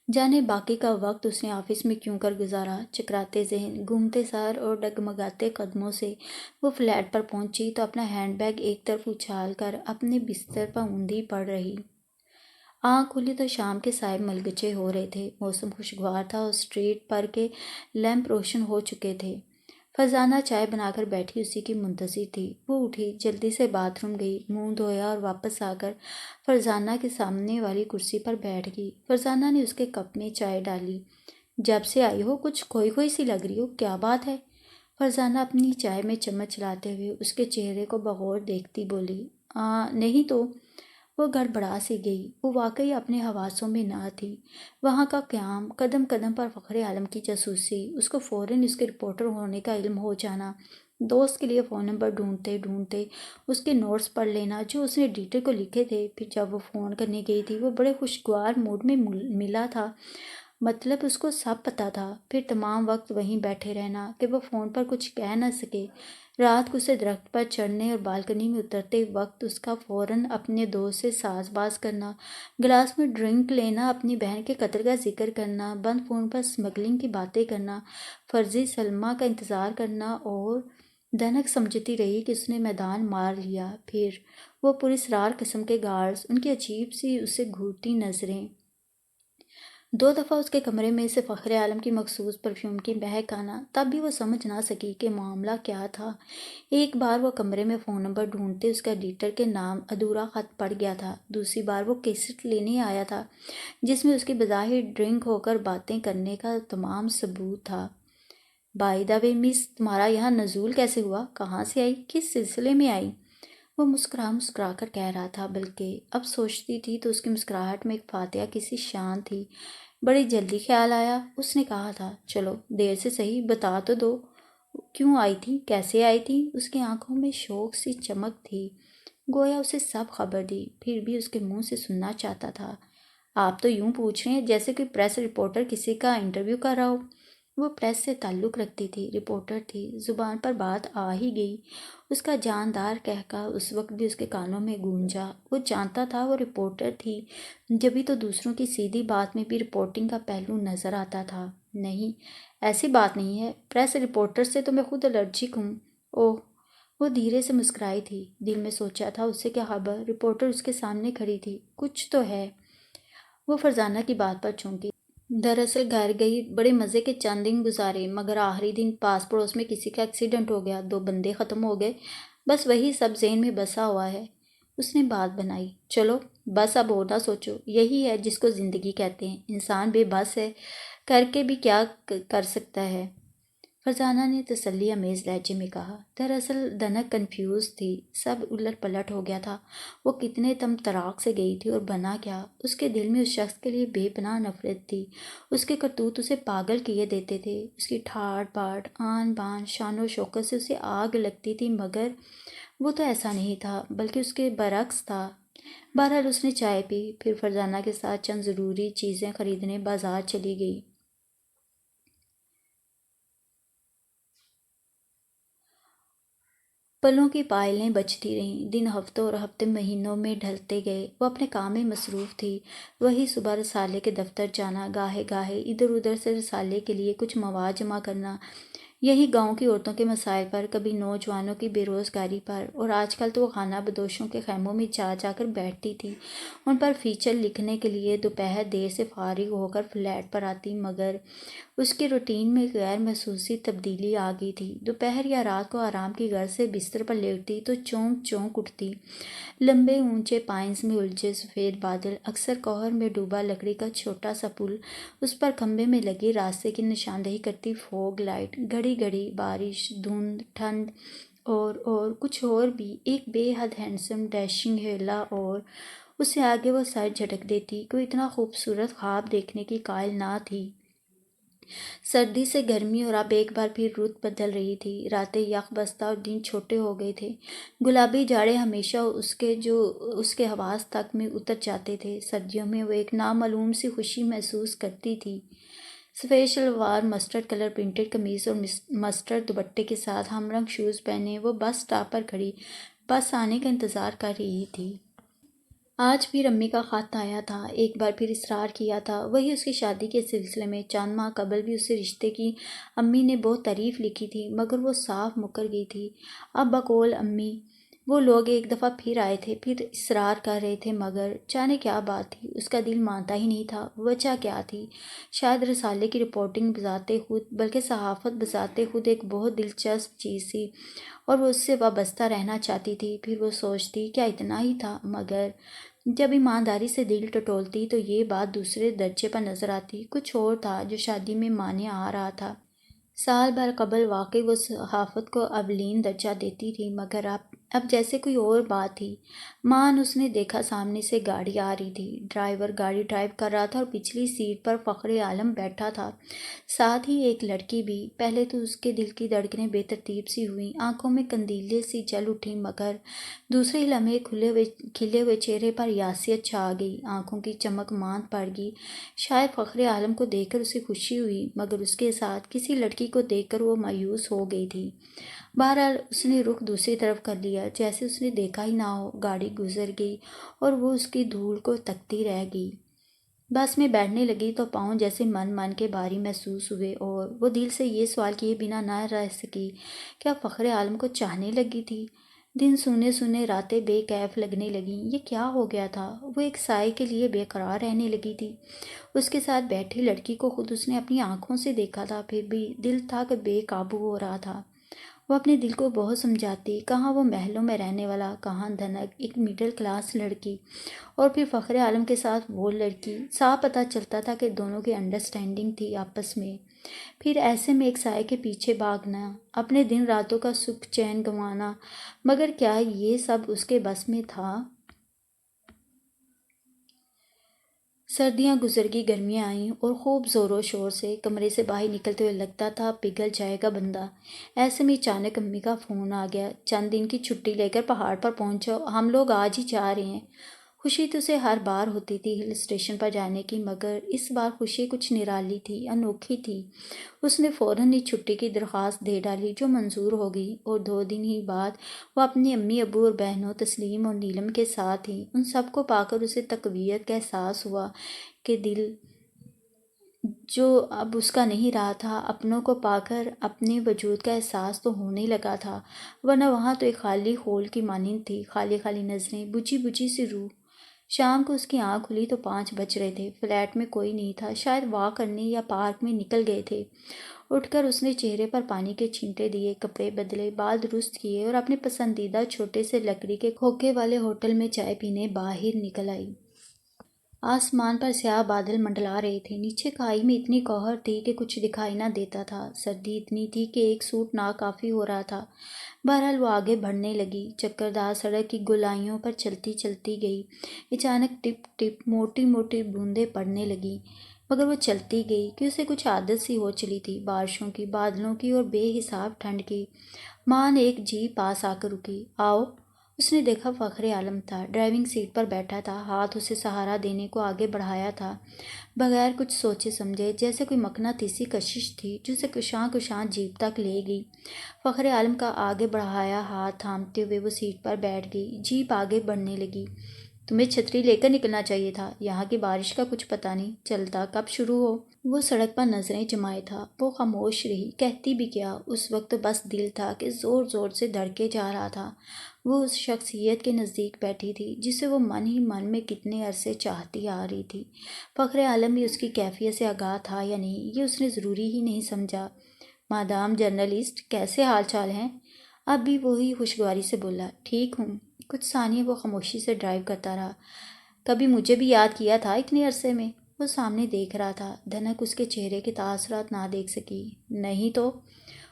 جانے باقی کا وقت اس نے آفس میں کیوں کر گزارا۔ چکراتے ذہن، گھومتے سر اور ڈگمگاتے قدموں سے وہ فلیٹ پر پہنچی تو اپنا ہینڈ بیگ ایک طرف اچھال کر اپنے بستر پر اوندھی پڑ رہی۔ آنکھ کھلی تو شام کے سائے ملگچے ہو رہے تھے، موسم خوشگوار تھا اور اسٹریٹ پر کے لیمپ روشن ہو چکے تھے۔ فرزانہ چائے بنا کر بیٹھی اسی کی منتظر تھی۔ وہ اٹھی، جلدی سے باتھ روم گئی، منہ دھویا اور واپس آ کر فرزانہ کے سامنے والی کرسی پر بیٹھ گئی۔ فرزانہ نے اس کے کپ میں چائے ڈالی۔ جب سے آئی ہو کچھ کھوئی کھوئی سی لگ رہی ہو، کیا بات ہے؟ فرزانہ اپنی چائے میں چمچ چلاتے ہوئے اس کے چہرے کو بغور دیکھتی بولی۔ نہیں تو۔ وہ گڑبڑا سی گئی۔ وہ واقعی اپنے حواسوں میں نہ تھی۔ وہاں کا قیام، قدم قدم پر فخر عالم کی جاسوسی، اس کو فوراً اس کے رپورٹر ہونے کا علم ہو جانا، دوست کے لیے فون نمبر ڈھونڈتے ڈھونڈتے اس کے نوٹس پڑھ لینا جو اس نے ایڈیٹر کو لکھے تھے۔ پھر جب وہ فون کرنے گئی تھی وہ بڑے خوشگوار موڈ میں ملا تھا، مطلب اس کو سب پتہ تھا۔ پھر تمام وقت وہیں بیٹھے رہنا کہ وہ فون پر کچھ کہہ نہ سکے۔ رات کو اسے درخت پر چڑھنے اور بالکنی میں اترتے وقت اس کا فوراً اپنے دوست سے ساز باز کرنا، گلاس میں ڈرنک لینا، اپنی بہن کے قتل کا ذکر کرنا، بند فون پر اسمگلنگ کی باتیں کرنا، فرضی سلمیٰ کا انتظار کرنا، اور دھنک سمجھتی رہی کہ اس نے میدان مار لیا۔ پھر وہ پراسرار قسم کے گارڈز، ان کی عجیب سی اسے گھورتی نظریں۔ 2 دفعہ اس کے کمرے میں سے فخر عالم کی مخصوص پرفیوم کی مہک آنا، تب بھی وہ سمجھ نہ سکی کہ معاملہ کیا تھا۔ ایک بار وہ کمرے میں فون نمبر ڈھونڈتے اس کا ایڈیٹر کے نام ادھورا خط پڑ گیا تھا۔ دوسری بار وہ کیسٹ لینے آیا تھا جس میں اس کی بظاہر ڈرنک ہو کر باتیں کرنے کا تمام ثبوت تھا۔ بائی دا وے مس، تمہارا یہاں نزول کیسے ہوا؟ کہاں سے آئی؟ کس سلسلے میں آئی؟ وہ مسکرا کر کہہ رہا تھا، بلکہ اب سوچتی تھی تو اس کی مسکراہٹ میں ایک فاتحہ کسی شان تھی۔ بڑی جلدی خیال آیا، اس نے کہا تھا۔ چلو دیر سے صحیح بتا تو دو، کیوں آئی تھی، کیسے آئی تھی؟ اس کی آنکھوں میں شوق سی چمک تھی، گویا اسے سب خبر دی، پھر بھی اس کے منہ سے سننا چاہتا تھا۔ آپ تو یوں پوچھ رہے ہیں جیسے کوئی پریس رپورٹر کسی کا انٹرویو کر رہا ہو۔ وہ پریس سے تعلق رکھتی تھی، رپورٹر تھی، زبان پر بات آ ہی گئی۔ اس کا جاندار قہقہ اس وقت بھی اس کے کانوں میں گونجا۔ وہ جانتا تھا وہ رپورٹر تھی، جبھی تو دوسروں کی سیدھی بات میں بھی رپورٹنگ کا پہلو نظر آتا تھا۔ نہیں، ایسی بات نہیں ہے، پریس رپورٹر سے تو میں خود الرجک ہوں۔ اوہ، وہ دھیرے سے مسکرائی تھی، دل میں سوچا تھا اس سے کیا خبر؟ رپورٹر اس کے سامنے کھڑی تھی، کچھ تو ہے۔ وہ فرزانہ کی بات پر چونکی۔ دراصل گھر گئی، بڑے مزے کے چند دن گزارے، مگر آخری دن پاس پڑوس میں کسی کا ایکسیڈنٹ ہو گیا، 2 بندے ختم ہو گئے، بس وہی سب ذہن میں بسا ہوا ہے۔ اس نے بات بنائی۔ چلو بس اب اور نہ سوچو، یہی ہے جس کو زندگی کہتے ہیں، انسان بے بس ہے، کر کے بھی کیا کر سکتا ہے؟ فرزانہ نے تسلی آمیز لہجے میں کہا۔ دراصل دھنک کنفیوز تھی، سب الٹ پلٹ ہو گیا تھا۔ وہ کتنے تم طراق سے گئی تھی اور بنا کیا؟ اس کے دل میں اس شخص کے لیے بے پناہ نفرت تھی۔ اس کے کرتوت اسے پاگل کیے دیتے تھے، اس کی ٹھاٹ باٹ، آن بان، شان و شوکت سے اسے آگ لگتی تھی، مگر وہ تو ایسا نہیں تھا، بلکہ اس کے برعکس تھا۔ بہرحال اس نے چائے پی، پھر فرزانہ کے ساتھ چند ضروری چیزیں خریدنے بازار چلی گئی۔ پلوں کی پائلیں بجتی رہیں، دن ہفتوں اور ہفتے مہینوں میں ڈھلتے گئے۔ وہ اپنے کام میں مصروف تھی، وہی صبح رسالے کے دفتر جانا، گاہے گاہے ادھر ادھر سے رسالے کے لیے کچھ مواد جمع کرنا، یہی گاؤں کی عورتوں کے مسائل پر، کبھی نوجوانوں کی بے روزگاری پر، اور آج کل تو وہ خانہ بدوشوں کے خیموں میں جا جا کر بیٹھتی تھی ان پر فیچر لکھنے کے لیے۔ دوپہر دیر سے فارغ ہو کر فلیٹ پر آتی، مگر اس کی روٹین میں غیر محسوسی تبدیلی آ گئی تھی۔ دوپہر یا رات کو آرام کی غرض سے بستر پر لیٹتی تو چونک چونک اٹھتی۔ لمبے اونچے پائنز میں الجھے سفید بادل، اکثر کوہر میں ڈوبا لکڑی کا چھوٹا سا پل، اس پر کھمبے میں لگی راستے کی نشاندہی کرتی فوگ لائٹ، گھڑی گھڑی بارش، دھند، ٹھنڈ، اور کچھ اور بھی، ایک بے حد ہینڈسم ڈیشنگ ہیلا، اور اس سے آگے وہ سر جھٹک دیتی۔ کوئی اتنا خوبصورت خواب دیکھنے کی قائل نہ تھی۔ سردی سے گرمی اور اب ایک بار پھر رت بدل رہی تھی۔ راتیں یخ بستہ اور دن چھوٹے ہو گئے تھے۔ گلابی جاڑے ہمیشہ اس کے حواس تک میں اتر جاتے تھے۔ سردیوں میں وہ ایک نامعلوم سی خوشی محسوس کرتی تھی۔ سفید شلوار، مسٹرڈ کلر پرنٹڈ قمیض اور مسٹرڈ دوپٹے کے ساتھ ہم رنگ شوز پہنے وہ بس سٹاپ پر کھڑی بس آنے کا انتظار کر رہی تھی۔ آج پھر امی کا خط آیا تھا۔ ایک بار پھر اصرار کیا تھا۔ وہی اس کی شادی کے سلسلے میں چند ماہ قبل بھی اسے رشتے کی امی نے بہت تعریف لکھی تھی، مگر وہ صاف مکر گئی تھی۔ اب بقول امی وہ لوگ ایک دفعہ پھر آئے تھے، پھر اصرار کر رہے تھے، مگر جانے کیا بات تھی، اس کا دل مانتا ہی نہیں تھا۔ وجہ کیا تھی؟ شاید رسالے کی رپورٹنگ بذات خود، بلکہ صحافت بذات خود ایک بہت دلچسپ چیز تھی اور وہ اس سے وابستہ رہنا چاہتی تھی۔ پھر وہ سوچتی کیا اتنا ہی تھا، مگر جب ایمانداری سے دل ٹٹولتی تو یہ بات دوسرے درجے پر نظر آتی۔ کچھ اور تھا جو شادی میں مانے آ رہا تھا۔ سال بھر قبل واقعی وہ صحافت کو اولین درجہ دیتی تھی، مگر اب جیسے کوئی اور بات تھی۔ مان اس نے دیکھا سامنے سے گاڑی آ رہی تھی۔ ڈرائیور گاڑی ڈرائیو کر رہا تھا اور پچھلی سیٹ پر فخر عالم بیٹھا تھا، ساتھ ہی ایک لڑکی بھی۔ پہلے تو اس کے دل کی دھڑکنیں بے ترتیب سی ہوئیں، آنکھوں میں قندیلیں سی جل اٹھیں، مگر دوسرے لمحے کھلے ہوئے چہرے پر یاسیت چھا گئی، آنکھوں کی چمک ماند پڑ گئی۔ شاید فخر عالم کو دیکھ کر اسے خوشی ہوئی، مگر اس کے ساتھ کسی لڑکی کو دیکھ کر وہ مایوس ہو گئی تھی۔ بہرحال اس نے رخ دوسری طرف کر لیا، جیسے اس نے دیکھا ہی نہ ہو۔ گاڑی گزر گئی اور وہ اس کی دھول کو تکتی رہ گئی۔ بس میں بیٹھنے لگی تو پاؤں جیسے من کے بھاری محسوس ہوئے اور وہ دل سے یہ سوال کیے بنا نہ رہ سکی، کیا فخر عالم کو چاہنے لگی تھی؟ دن سونے راتیں بے کیف لگنے لگیں۔ یہ کیا ہو گیا تھا؟ وہ ایک سائے کے لیے بے قرار رہنے لگی تھی۔ اس کے ساتھ بیٹھی لڑکی کو خود اس نے اپنی آنکھوں سے دیکھا تھا، پھر بھی دل تھا کہ بے قابو ہو رہا تھا۔ وہ اپنے دل کو بہت سمجھاتی، کہاں وہ محلوں میں رہنے والا، کہاں دھنک ایک مڈل کلاس لڑکی، اور پھر فخر عالم کے ساتھ وہ لڑکی۔ صاف پتہ چلتا تھا کہ دونوں کی انڈرسٹینڈنگ تھی آپس میں۔ پھر ایسے میں ایک سائے کے پیچھے بھاگنا، اپنے دن راتوں کا سکھ چین گنوانا، مگر کیا یہ سب اس کے بس میں تھا؟ سردیاں گزر گئی، گرمیاں آئیں اور خوب زور و شور سے کمرے سے باہر نکلتے ہوئے لگتا تھا پگھل جائے گا بندہ۔ ایسے میں اچانک امی کا فون آ گیا، چند دن کی چھٹی لے کر پہاڑ پر پہنچو، ہم لوگ آج ہی جا رہے ہیں۔ خوشی تو اسے ہر بار ہوتی تھی ہل اسٹیشن پر جانے کی، مگر اس بار خوشی کچھ نرالی تھی، انوکھی تھی۔ اس نے فوراً ہی چھٹی کی درخواست دے ڈالی، جو منظور ہو گئی، اور 2 دن ہی بعد وہ اپنی امی ابو اور بہنوں تسلیم اور نیلم کے ساتھ تھی۔ ان سب کو پا کر اسے تقویت کا احساس ہوا کہ دل جو اب اس کا نہیں رہا تھا، اپنوں کو پا کر اپنے وجود کا احساس تو ہونے لگا تھا، ورنہ وہاں تو ایک خالی خول کی مانند تھی، خالی خالی نظریں، بجھی سی روح۔ شام کو اس کی آنکھ کھلی تو 5 بج رہے تھے۔ فلیٹ میں کوئی نہیں تھا، شاید واک کرنے یا پارک میں نکل گئے تھے۔ اٹھ کر اس نے چہرے پر پانی کے چھینٹے دیے، کپڑے بدلے، بال درست کیے اور اپنے پسندیدہ چھوٹے سے لکڑی کے کھوکھے والے ہوٹل میں چائے پینے باہر نکل آئی۔ آسمان پر سیاہ بادل منڈلا رہے تھے، نیچے کھائی میں اتنی قہر تھی کہ کچھ دکھائی نہ دیتا تھا، سردی اتنی تھی کہ ایک سوٹ ناکافی ہو رہا تھا۔ بہرحال وہ آگے بڑھنے لگی، چکردار سڑک کی گولائیوں پر چلتی گئی۔ اچانک ٹپ ٹپ موٹی موٹی بوندیں پڑنے لگیں، مگر وہ چلتی گئی کہ اسے کچھ عادت سی ہو چلی تھی، بارشوں کی، بادلوں کی اور بے حساب ٹھنڈ کی۔ مان ایک جیپ پاس آ کر رکی۔ آؤ۔ اس نے دیکھا فخر عالم تھا، ڈرائیونگ سیٹ پر بیٹھا تھا، ہاتھ اسے سہارا دینے کو آگے بڑھایا تھا، بغیر کچھ سوچے سمجھے، جیسے کوئی مقناطیسی کشش تھی جو اسے کشاں جیپ تک لے گئی۔ فخر عالم کا آگے بڑھایا ہاتھ تھامتے ہوئے وہ سیٹ پر بیٹھ گئی۔ جیپ آگے بڑھنے لگی۔ تمہیں چھتری لے کر نکلنا چاہیے تھا، یہاں کی بارش کا کچھ پتہ نہیں چلتا کب شروع ہو۔ وہ سڑک پر نظریں جمائے تھا، وہ خاموش رہی، کہتی بھی کیا؟ اس وقت بس دل تھا کہ زور زور سے دھڑکے جا رہا تھا۔ وہ اس شخصیت کے نزدیک بیٹھی تھی جسے وہ من ہی من میں کتنے عرصے چاہتی آ رہی تھی۔ فخر عالم بھی اس کی کیفیت سے آگاہ تھا یا نہیں، یہ اس نے ضروری ہی نہیں سمجھا۔ مادام جرنلسٹ، کیسے حال چال ہیں؟ اب بھی وہی خوشگواری سے بولا۔ ٹھیک ہوں۔ کچھ ثانیے وہ خاموشی سے ڈرائیو کرتا رہا۔ کبھی مجھے بھی یاد کیا تھا اتنے عرصے میں؟ وہ سامنے دیکھ رہا تھا، دھنک اس کے چہرے کے تاثرات نہ دیکھ سکی۔ نہیں تو؟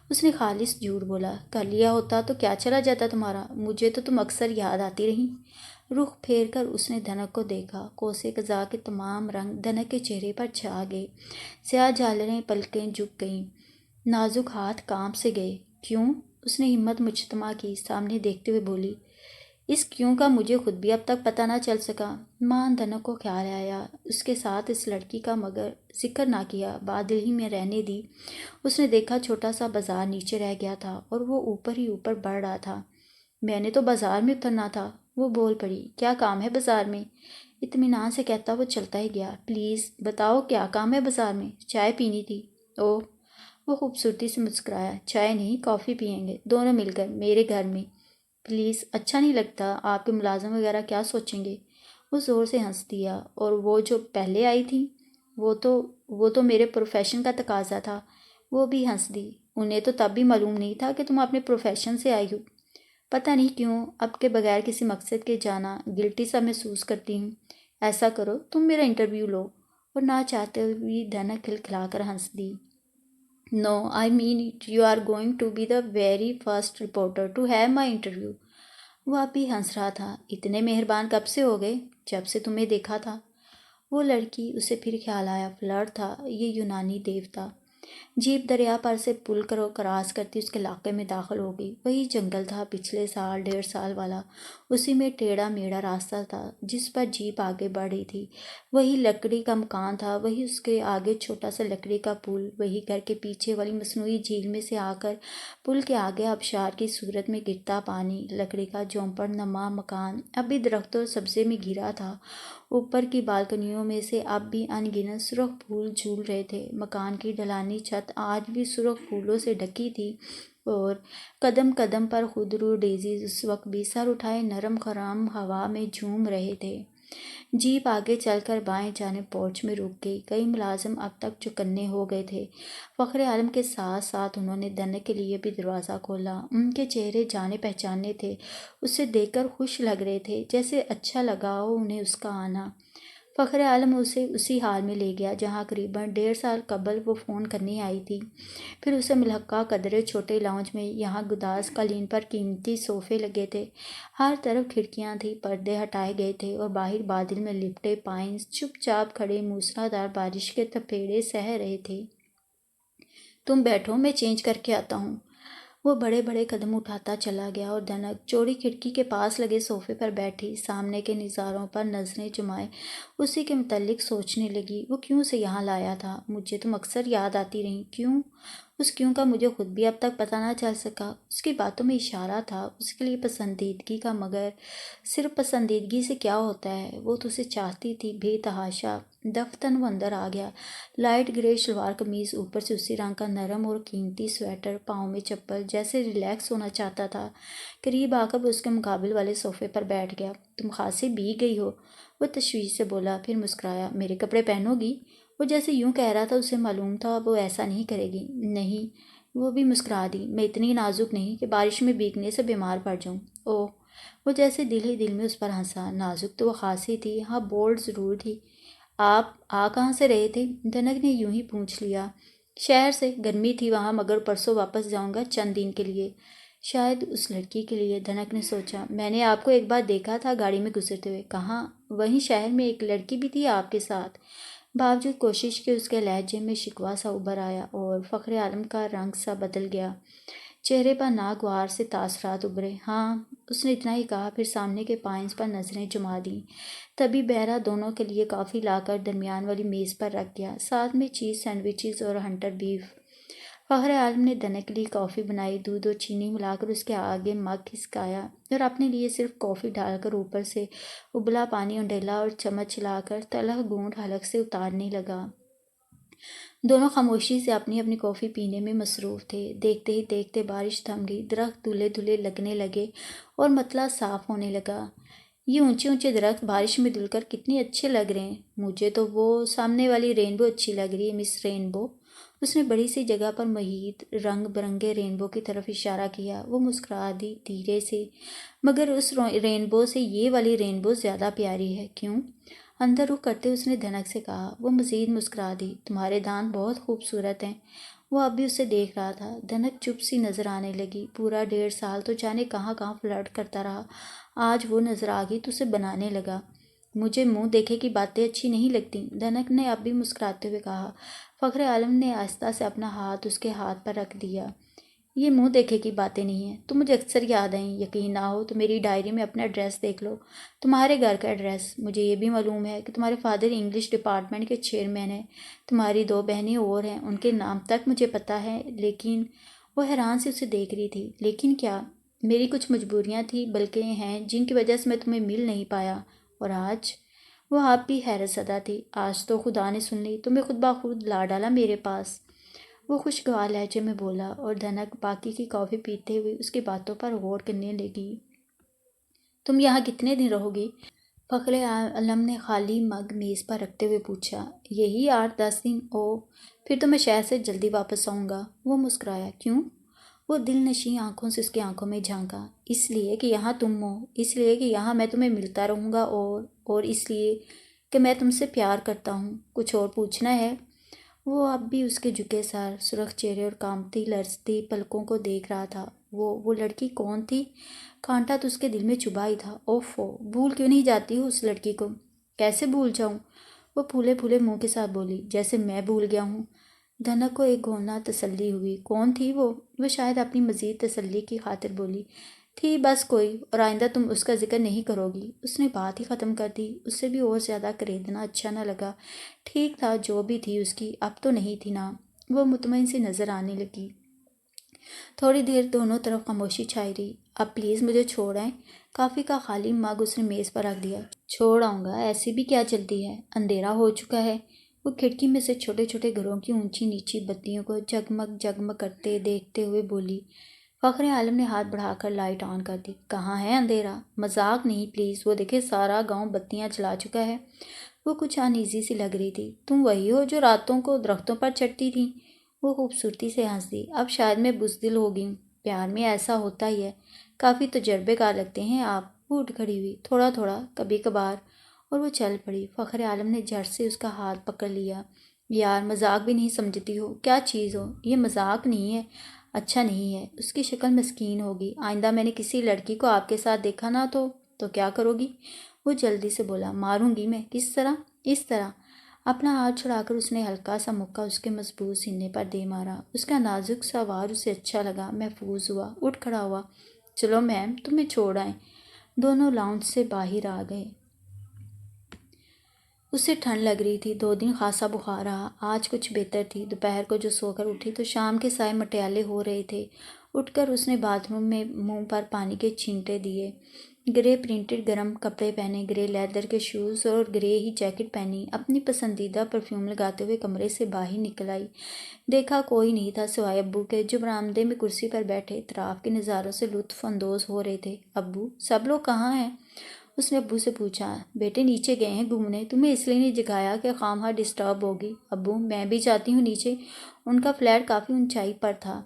اس نے خالص جھوٹ بولا۔ کر لیا ہوتا تو کیا چلا جاتا تمہارا؟ مجھے تو تم اکثر یاد آتی رہیں۔ رخ پھیر کر اس نے دھنک کو دیکھا۔ کوسے قضا کے تمام رنگ دھنک کے چہرے پر چھا گئے، سیاہ جھالریں پلکیں جھک گئیں، نازک ہاتھ کانپ سے گئے۔ کیوں؟ اس نے ہمت مجتمع کی، سامنے دیکھتے ہوئے بولی۔ اس کیوں کا مجھے خود بھی اب تک پتہ نہ چل سکا۔ ماں دھنک کو خیال آیا اس کے ساتھ اس لڑکی کا، مگر ذکر نہ کیا، بات دل ہی میں رہنے دی۔ اس نے دیکھا چھوٹا سا بازار نیچے رہ گیا تھا اور وہ اوپر ہی اوپر بڑھ رہا تھا۔ میں نے تو بازار میں اترنا تھا، وہ بول پڑی۔ کیا کام ہے بازار میں؟ اطمینان سے کہتا وہ چلتا ہی گیا۔ پلیز بتاؤ کیا کام ہے بازار میں؟ چائے پینی تھی۔ اوہ، وہ خوبصورتی سے مسکرایا۔ چائے نہیں، کافی پئیں گے، دونوں مل کر، میرے گھر میں۔ پلیز، اچھا نہیں لگتا، آپ کے ملازم وغیرہ کیا سوچیں گے؟ وہ زور سے ہنس دیا۔ اور وہ جو پہلے آئی تھی، وہ تو میرے پروفیشن کا تقاضا تھا۔ وہ بھی ہنس دی۔ انہیں تو تب بھی معلوم نہیں تھا کہ تم اپنے پروفیشن سے آئی ہو۔ پتہ نہیں کیوں اب کے بغیر کسی مقصد کے جانا گلٹی سا محسوس کرتی ہوں۔ ایسا کرو، تم میرا انٹرویو لو۔ اور نہ چاہتے ہوئے دھنک کھلکھلا کر ہنس دی۔ No, I mean it. You are going to be the very first reporter to have my interview. وہ اب بھی ہنس رہا تھا۔ اتنے مہربان کب سے ہو گئے؟ جب سے تمہیں دیکھا تھا۔ وہ لڑکی، اسے پھر خیال آیا، فلرٹ تھا یہ یونانی دیوتا۔ جیپ دریا پر سے پل کراس کرتی اس کے علاقے میں داخل ہو گئی۔ وہی جنگل تھا پچھلے سال 1.5 والا، اسی میں ٹیڑھا میڑھا راستہ تھا جس پر جیپ آگے بڑھ رہی تھی۔ وہی لکڑی کا مکان تھا، وہی اس کے آگے چھوٹا سا لکڑی کا پل، وہی گھر کے پیچھے والی مصنوعی جھیل میں سے آ کر پل کے آگے آبشار کی صورت میں گرتا پانی، لکڑی کا جھونپڑ نما مکان اب بھی درختوں اور سبزے میں گھرا تھا۔ اوپر کی بالکنیوں میں سے اب بھی ان گنت سرخ پھول جھول رہے تھے۔ مکان کی ڈھلانی چھت آج بھی سرخ پھولوں سے ڈھکی تھی اور قدم قدم پر خودرو ڈیزیز اس وقت بھی سر اٹھائے نرم خرم ہوا میں جھوم رہے تھے۔ جیپ آگے چل کر بائیں جانب پورچ میں رک گئی۔ کئی ملازم اب تک چوکنے ہو گئے تھے۔ فخر عالم کے ساتھ ساتھ انہوں نے دھنک کے لیے بھی دروازہ کھولا۔ ان کے چہرے جانے پہچانے تھے، اسے دیکھ کر خوش لگ رہے تھے، جیسے اچھا لگا ہو انہیں اس کا آنا۔ فخر عالم اسے اسی حال میں لے گیا جہاں قریباً 1.5 سال قبل وہ فون کرنے آئی تھی۔ پھر اسے ملحقہ قدرے چھوٹے لاؤنج میں، یہاں گداز قالین پر قیمتی صوفے لگے تھے، ہر طرف کھڑکیاں تھیں، پردے ہٹائے گئے تھے اور باہر بادل میں لپٹے پائنز چپ چاپ کھڑے موسلادھار بارش کے تپھیڑے سہ رہے تھے۔ تم بیٹھو، میں چینج کر کے آتا ہوں۔ وہ بڑے بڑے قدم اٹھاتا چلا گیا اور دھنک چوڑی کھڑکی کے پاس لگے صوفے پر بیٹھی، سامنے کے نظاروں پر نظریں جمائے اسی کے متعلق سوچنے لگی۔ وہ کیوں سے یہاں لایا تھا؟ مجھے تم اکثر یاد آتی رہیں۔ کیوں؟ اس کیوں کا مجھے خود بھی اب تک پتہ نہ چل سکا۔ اس کی باتوں میں اشارہ تھا اس کے لیے پسندیدگی کا، مگر صرف پسندیدگی سے کیا ہوتا ہے؟ وہ تو اسے چاہتی تھی بے تحاشا۔ دفتن وہ اندر آ گیا۔ لائٹ گرے شلوار قمیض، اوپر سے اسی رنگ کا نرم اور قیمتی سویٹر، پاؤں میں چپل، جیسے ریلیکس ہونا چاہتا تھا۔ قریب آ کر وہ اس کے مقابل والے صوفے پر بیٹھ گیا۔ تم خاصی بھیگ گئی ہو، وہ تشویش سے بولا، پھر مسکرایا۔ میرے کپڑے پہنو گی؟ وہ جیسے یوں کہہ رہا تھا اسے معلوم تھا وہ ایسا نہیں کرے گی۔ نہیں، وہ بھی مسکرا دی۔ میں اتنی نازک نہیں کہ بارش میں بھیگنے سے بیمار پڑ جاؤں۔ اوہ، وہ جیسے دل ہی دل میں اس پر ہنسا۔ نازک تو وہ خاصی تھی، ہاں بولڈ ضرور تھی۔ آپ آ کہاں سے رہے تھے؟ دھنک نے یوں ہی پوچھ لیا۔ شہر سے، گرمی تھی وہاں، مگر پرسوں واپس جاؤں گا چند دن کے لیے۔ شاید اس لڑکی کے لیے، دھنک نے سوچا۔ میں نے آپ کو ایک بار دیکھا تھا گاڑی میں گزرتے ہوئے۔ کہاں؟ وہیں شہر میں ایک لڑکی بھی تھی آپ کے ساتھ؟ باوجود کوشش کے اس کے لہجے میں شکوہ سا ابھر آیا اور فخر عالم کا رنگ سا بدل گیا، چہرے پر ناگوار سے تاثرات ابھرے۔ ہاں، اس نے اتنا ہی کہا، پھر سامنے کے پائنز پر نظریں جما دیں۔ تبھی بہرا دونوں کے لیے کافی لا کر درمیان والی میز پر رکھ گیا، ساتھ میں چیز سینڈوچز اور ہنٹر بیف۔ فخر عالم نے دھنک کے لیے کافی بنائی، دودھ اور چینی ملا کر اس کے آگے مگ کھسکایا اور اپنے لیے صرف کافی ڈال کر اوپر سے ابلا پانی انڈیلا اور چمچ چلا کر تلخ گھونٹ حلق سے اتارنے لگا۔ دونوں خاموشی سے اپنی اپنی کافی پینے میں مصروف تھے۔ دیکھتے ہی دیکھتے بارش تھم گئی، درخت دھلے دھلے لگنے لگے اور مطلع صاف ہونے لگا۔ یہ اونچے اونچے درخت بارش میں دھل کر کتنے اچھے لگ رہے ہیں۔ مجھے تو وہ سامنے والی رینبو اچھی لگ رہی ہے، مس رینبو۔ اس نے بڑی سی جگہ پر محیط رنگ برنگے رینبو کی طرف اشارہ کیا۔ وہ مسکرا دی دھیرے سے، مگر اس رینبو سے یہ والی رینبو زیادہ پیاری ہے۔ کیوں؟ اندر رخ کرتے اس نے دھنک سے کہا۔ وہ مزید مسکرا دی۔ تمہارے دانت بہت خوبصورت ہیں۔ وہ اب بھی اسے دیکھ رہا تھا۔ دھنک چپ سی نظر آنے لگی۔ پورا 1.5 سال تو جانے کہاں کہاں فلرٹ کرتا رہا، آج وہ نظر آ گئی تو اسے بنانے لگا۔ مجھے منہ دیکھے کی باتیں اچھی نہیں لگتی، دھنک نے اب بھی مسکراتے ہوئے کہا۔ فخر عالم نے آہستہ سے اپنا ہاتھ اس کے ہاتھ پر رکھ دیا۔ یہ منہ دیکھے کی باتیں نہیں ہیں، تم مجھے اکثر یاد آئیں، یقین نہ ہو تو میری ڈائری میں اپنا ایڈریس دیکھ لو، تمہارے گھر کا ایڈریس۔ مجھے یہ بھی معلوم ہے کہ تمہارے فادر انگلش ڈپارٹمنٹ کے چیئرمین ہیں، تمہاری 2 بہنیں اور ہیں، ان کے نام تک مجھے پتہ ہے، لیکن وہ حیران سے اسے دیکھ رہی تھی۔ لیکن کیا؟ میری کچھ مجبوریاں تھیں، بلکہ ہیں جن کی وجہ سے میں تمہیں مل نہیں پایا، اور آج وہ آپ بھی حیرت زدہ تھی۔ آج تو خدا نے سن لی، تمہیں خود بخود لا ڈالا میرے پاس، وہ خوشگوار لہجے میں بولا، اور دھنک باقی کی کافی پیتے ہوئے اس کی باتوں پر غور کرنے لگی۔ تم یہاں کتنے دن رہو گی؟ فخر عالم نے خالی مگ میز پر رکھتے ہوئے پوچھا۔ یہی 8-10 دن۔ اوہ، پھر تو میں شہر سے جلدی واپس آؤں گا، وہ مسکرایا۔ کیوں؟ وہ دل نشیں آنکھوں سے اس کی آنکھوں میں جھانکا۔ اس لیے کہ یہاں تم ہو، اس لیے کہ یہاں میں تمہیں ملتا رہوں گا، اور اس لیے کہ میں تم سے پیار کرتا ہوں۔ کچھ اور پوچھنا ہے؟ وہ اب بھی اس کے جھکے سر، سرخ چہرے اور کانپتی لرزتی پلکوں کو دیکھ رہا تھا۔ وہ لڑکی کون تھی؟ کانٹا تو اس کے دل میں چبھا ہی تھا۔ اوفو، بھول کیوں نہیں جاتی ہو اس لڑکی کو؟ کیسے بھول جاؤں؟ وہ پھولے پھولے منہ کے ساتھ بولی۔ جیسے میں بھول گیا ہوں۔ دھنک کو ایک گھونا تسلی ہوئی۔ کون تھی وہ؟ وہ شاید اپنی مزید تسلی کی خاطر بولی تھی، بس کوئی، اور آئندہ تم اس کا ذکر نہیں کرو گی۔ اس نے بات ہی ختم کر دی۔ اس سے بھی اور زیادہ کریدنا اچھا نہ لگا۔ ٹھیک تھا، جو بھی تھی اس کی، اب تو نہیں تھی نا۔ وہ مطمئن سی نظر آنے لگی۔ تھوڑی دیر دونوں طرف خاموشی چھائی رہی۔ اب پلیز مجھے چھوڑ آئیں۔ کافی کا خالی مگ اس نے میز پر رکھ دیا۔ چھوڑ آؤں گا، ایسی بھی کیا جلدی ہے؟ اندھیرا ہو چکا ہے۔ وہ کھڑکی میں سے چھوٹے چھوٹے گھروں کی اونچی نیچی بتیوں کو جگمگ جگمگ کرتے دیکھتے ہوئے بولی۔ فخر عالم نے ہاتھ بڑھا کر لائٹ آن کر دی۔ کہاں ہے اندھیرا؟ مذاق نہیں پلیز، وہ دیکھے سارا گاؤں بتیاں جلا چکا ہے۔ وہ کچھ انیزی سی لگ رہی تھی۔ تم وہی ہو جو راتوں کو درختوں پر چڑھتی تھی؟ وہ خوبصورتی سے ہنس دی۔ اب شاید میں بزدل ہو گئی ہوں، پیار میں ایسا ہوتا ہی ہے۔ کافی تجربے کار لگتے ہیں آپ۔ وہ اٹھ کھڑی ہوئی۔ تھوڑا تھوڑا، کبھی کبھار، اور وہ چل پڑی۔ فخر عالم نے جھٹ سے اس کا ہاتھ پکڑ لیا۔ یار، مذاق بھی نہیں سمجھتی ہو؟ کیا چیز ہو؟ یہ مذاق نہیں ہے، اچھا نہیں ہے۔ اس کی شکل مسکین ہوگی۔ آئندہ میں نے کسی لڑکی کو آپ کے ساتھ دیکھا نا تو کیا کرو گی؟ وہ جلدی سے بولا۔ ماروں گی میں۔ کس طرح؟ اس طرح۔ اپنا ہاتھ چھڑا کر اس نے ہلکا سا مکہ اس کے مضبوط سینے پر دے مارا۔ اس کا نازک سا وار اسے اچھا لگا، محفوظ ہوا، اٹھ کھڑا ہوا۔ چلو میم، تمہیں چھوڑ آئیں۔ دونوں لاؤنج سے باہر آ گئے۔ اسے ٹھنڈ لگ رہی تھی۔ 2 دن خاصا بخار رہا۔ آج کچھ بہتر تھی۔ دوپہر کو جو سو کر اٹھی تو شام کے سائے مٹیالے ہو رہے تھے۔ اٹھ کر اس نے باتھ روم میں منہ پر پانی کے چھینٹے دیے، گرے پرنٹڈ گرم کپڑے پہنے، گرے لیدر کے شوز اور گرے ہی جیکٹ پہنی، اپنی پسندیدہ پرفیوم لگاتے ہوئے کمرے سے باہر نکل آئی۔ دیکھا کوئی نہیں تھا سوائے ابو کے، جو برآمدے میں کرسی پر بیٹھے اطراف کے نظاروں سے لطف اندوز ہو رہے تھے۔ ابو، سب لوگ کہاں ہیں؟ اس نے ابو سے پوچھا۔ بیٹے نیچے گئے ہیں گھومنے، تمہیں اس لیے نہیں جگایا کہ خواہاں ڈسٹرب ہوگی۔ ابو، میں بھی جاتی ہوں نیچے۔ ان کا فلیٹ کافی اونچائی پر تھا۔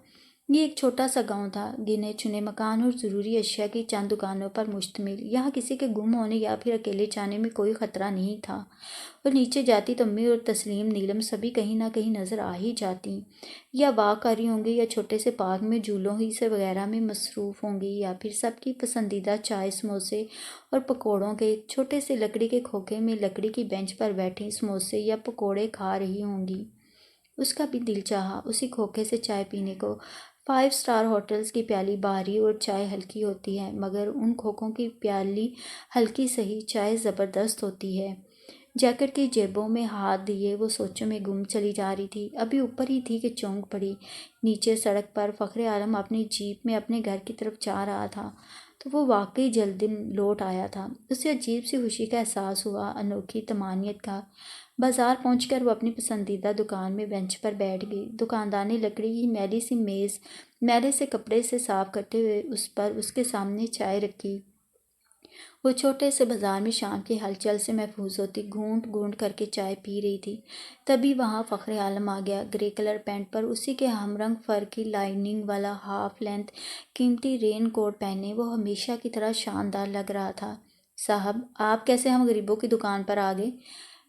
یہ ایک چھوٹا سا گاؤں تھا، گنے چنے مکان اور ضروری اشیاء کی چند دکانوں پر مشتمل۔ یہاں کسی کے گم ہونے یا پھر اکیلے جانے میں کوئی خطرہ نہیں تھا، اور نیچے جاتی تو امی اور تسلیم نیلم سبھی کہیں نہ کہیں نظر آ ہی جاتی، یا واک کر رہی ہوں گی، یا چھوٹے سے پارک میں جھولوں ہی سے وغیرہ میں مصروف ہوں گی، یا پھر سب کی پسندیدہ چائے، سموسے اور پکوڑوں کے ایک چھوٹے سے لکڑی کے کھوکھے میں لکڑی کی بینچ پر بیٹھی سموسے یا پکوڑے کھا رہی ہوں گی۔ اس کا بھی دل چاہا اسی کھوکھے سے چائے پینے کو۔ 5 اسٹار ہوٹلز کی پیالی بھاری اور چائے ہلکی ہوتی ہے، مگر ان کھوکھوں کی پیالی ہلکی سہی، چائے زبردست ہوتی ہے۔ جیکٹ کی جیبوں میں ہاتھ دیے وہ سوچوں میں گم چلی جا رہی تھی۔ ابھی اوپر ہی تھی کہ چونک پڑی۔ نیچے سڑک پر فخر عالم اپنی جیپ میں اپنے گھر کی طرف جا رہا تھا، تو وہ واقعی جلد لوٹ آیا تھا۔ اسے عجیب سی خوشی کا احساس ہوا، انوکھی طمانینت کا۔ بازار پہنچ کر وہ اپنی پسندیدہ دکان میں بینچ پر بیٹھ گئی۔ دکاندار نے لکڑی کی میلی سی میز میلے سے کپڑے سے صاف کرتے ہوئے اس پر اس کے سامنے چائے رکھی۔ وہ چھوٹے سے بازار میں شام کی ہلچل سے محفوظ ہوتی گھونٹ گھونٹ کر کے چائے پی رہی تھی۔ تبھی وہاں فخر عالم آ گیا۔ گرے کلر پینٹ پر اسی کے ہم رنگ فر کی لائننگ والا ہاف لینتھ قیمتی رین کوٹ پہنے وہ ہمیشہ کی طرح شاندار لگ رہا تھا۔ صاحب، آپ کیسے ہم غریبوں کی دکان پر آ گئے؟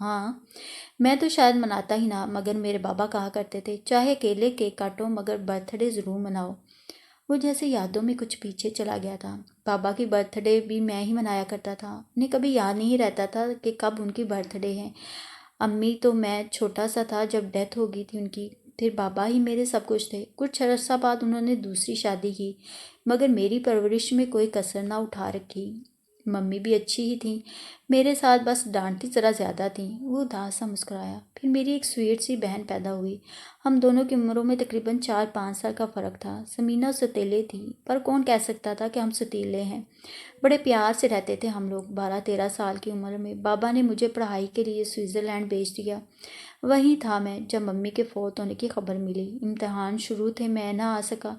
ہاں، میں تو شاید مناتا ہی نہ، مگر میرے بابا کہا کرتے تھے چاہے اکیلے کیک کاٹو مگر برتھ ڈے ضرور مناؤ۔ وہ جیسے یادوں میں کچھ پیچھے چلا گیا تھا۔ بابا کی برتھ ڈے بھی میں ہی منایا کرتا تھا۔ انہیں کبھی یاد نہیں رہتا تھا کہ کب ان کی برتھ ڈے ہے۔ امی تو میں چھوٹا سا تھا جب ڈیتھ ہو گئی تھی ان کی، پھر بابا ہی میرے سب کچھ تھے۔ کچھ عرصہ بعد انہوں نے دوسری شادی کی، مگر میری پرورش میں کوئی کسر نہ اٹھا رکھی۔ ممی بھی اچھی ہی تھیں، میرے ساتھ بس ڈانٹتی ذرا زیادہ تھیں۔ وہ اداس سا مسکرایا۔ پھر میری ایک سویٹ سی بہن پیدا ہوئی۔ ہم دونوں کی عمروں میں تقریباً 4-5 سال کا فرق تھا۔ سمینا ستیلے تھی، پر کون کہہ سکتا تھا کہ ہم ستیلے ہیں۔ بڑے پیار سے رہتے تھے ہم لوگ۔ 12-13 سال کی عمر میں بابا نے مجھے پڑھائی کے لیے سوئٹزرلینڈ بھیج دیا۔ وہیں تھا میں جب ممی کے فوت ہونے کی خبر ملی۔ امتحان شروع تھے، میں نہ آ سکا۔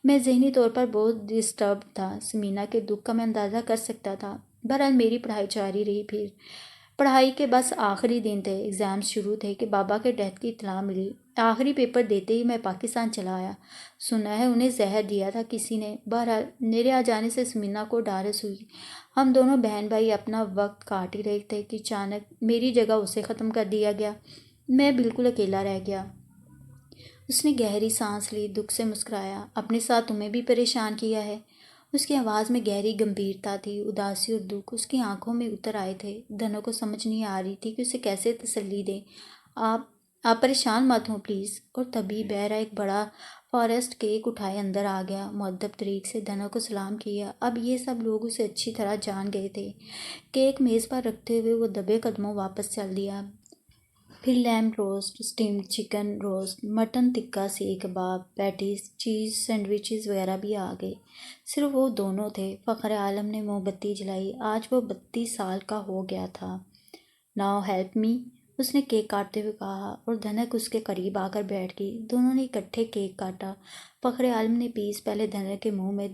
میں ذہنی طور پر بہت ڈسٹرب تھا۔ سمینا کے دکھ کا میں اندازہ کر سکتا تھا۔ بہرحال میری پڑھائی جاری رہی۔ پھر پڑھائی کے بس آخری دن تھے، ایگزامز شروع تھے کہ بابا کے ڈیتھ کی اطلاع ملی۔ آخری پیپر دیتے ہی میں پاکستان چلا آیا۔ سنا ہے انہیں زہر دیا تھا کسی نے۔ بہرحال میرے آ جانے سے سمینا کو ڈھارس ہوئی۔ ہم دونوں بہن بھائی اپنا وقت کاٹ ہی رہے تھے کہ اچانک میری جگہ اسے ختم کر دیا گیا۔ میں بالکل اکیلا رہ گیا۔ اس نے گہری سانس لی، دکھ سے مسکرایا۔ اپنے ساتھ تمہیں بھی پریشان کیا ہے؟ اس کی آواز میں گہری گمبھیرتا تھی۔ اداسی اور دکھ اس کی آنکھوں میں اتر آئے تھے۔ دھنو کو سمجھ نہیں آ رہی تھی کہ اسے کیسے تسلی دے۔ آپ پریشان مت ہوں پلیز۔ اور تبھی بہرا ایک بڑا فارسٹ کیک اٹھائے اندر آ گیا۔ مؤدب طریق سے دھنو کو سلام کیا۔ اب یہ سب لوگ اسے اچھی طرح جان گئے تھے۔ کیک میز پر رکھتے ہوئے وہ دبے قدموں واپس چل دیا۔ پھر lamb roast, steamed chicken roast, mutton tikka seekh kebab, patties, cheese sandwiches وغیرہ بھی آ گئے۔ صرف وہ دونوں تھے۔ فخر عالم نے موم بتی جلائی۔ آج وہ 32 سال کا ہو گیا تھا۔ ناؤ ہیلپ می، اس نے کیک کاٹتے ہوئے کہا، اور دھنک اس کے قریب آ کر بیٹھ گئی۔ دونوں نے اکٹھے کیک کاٹا۔ فخر عالم نے پیس پہلے دھنک کے منہ میں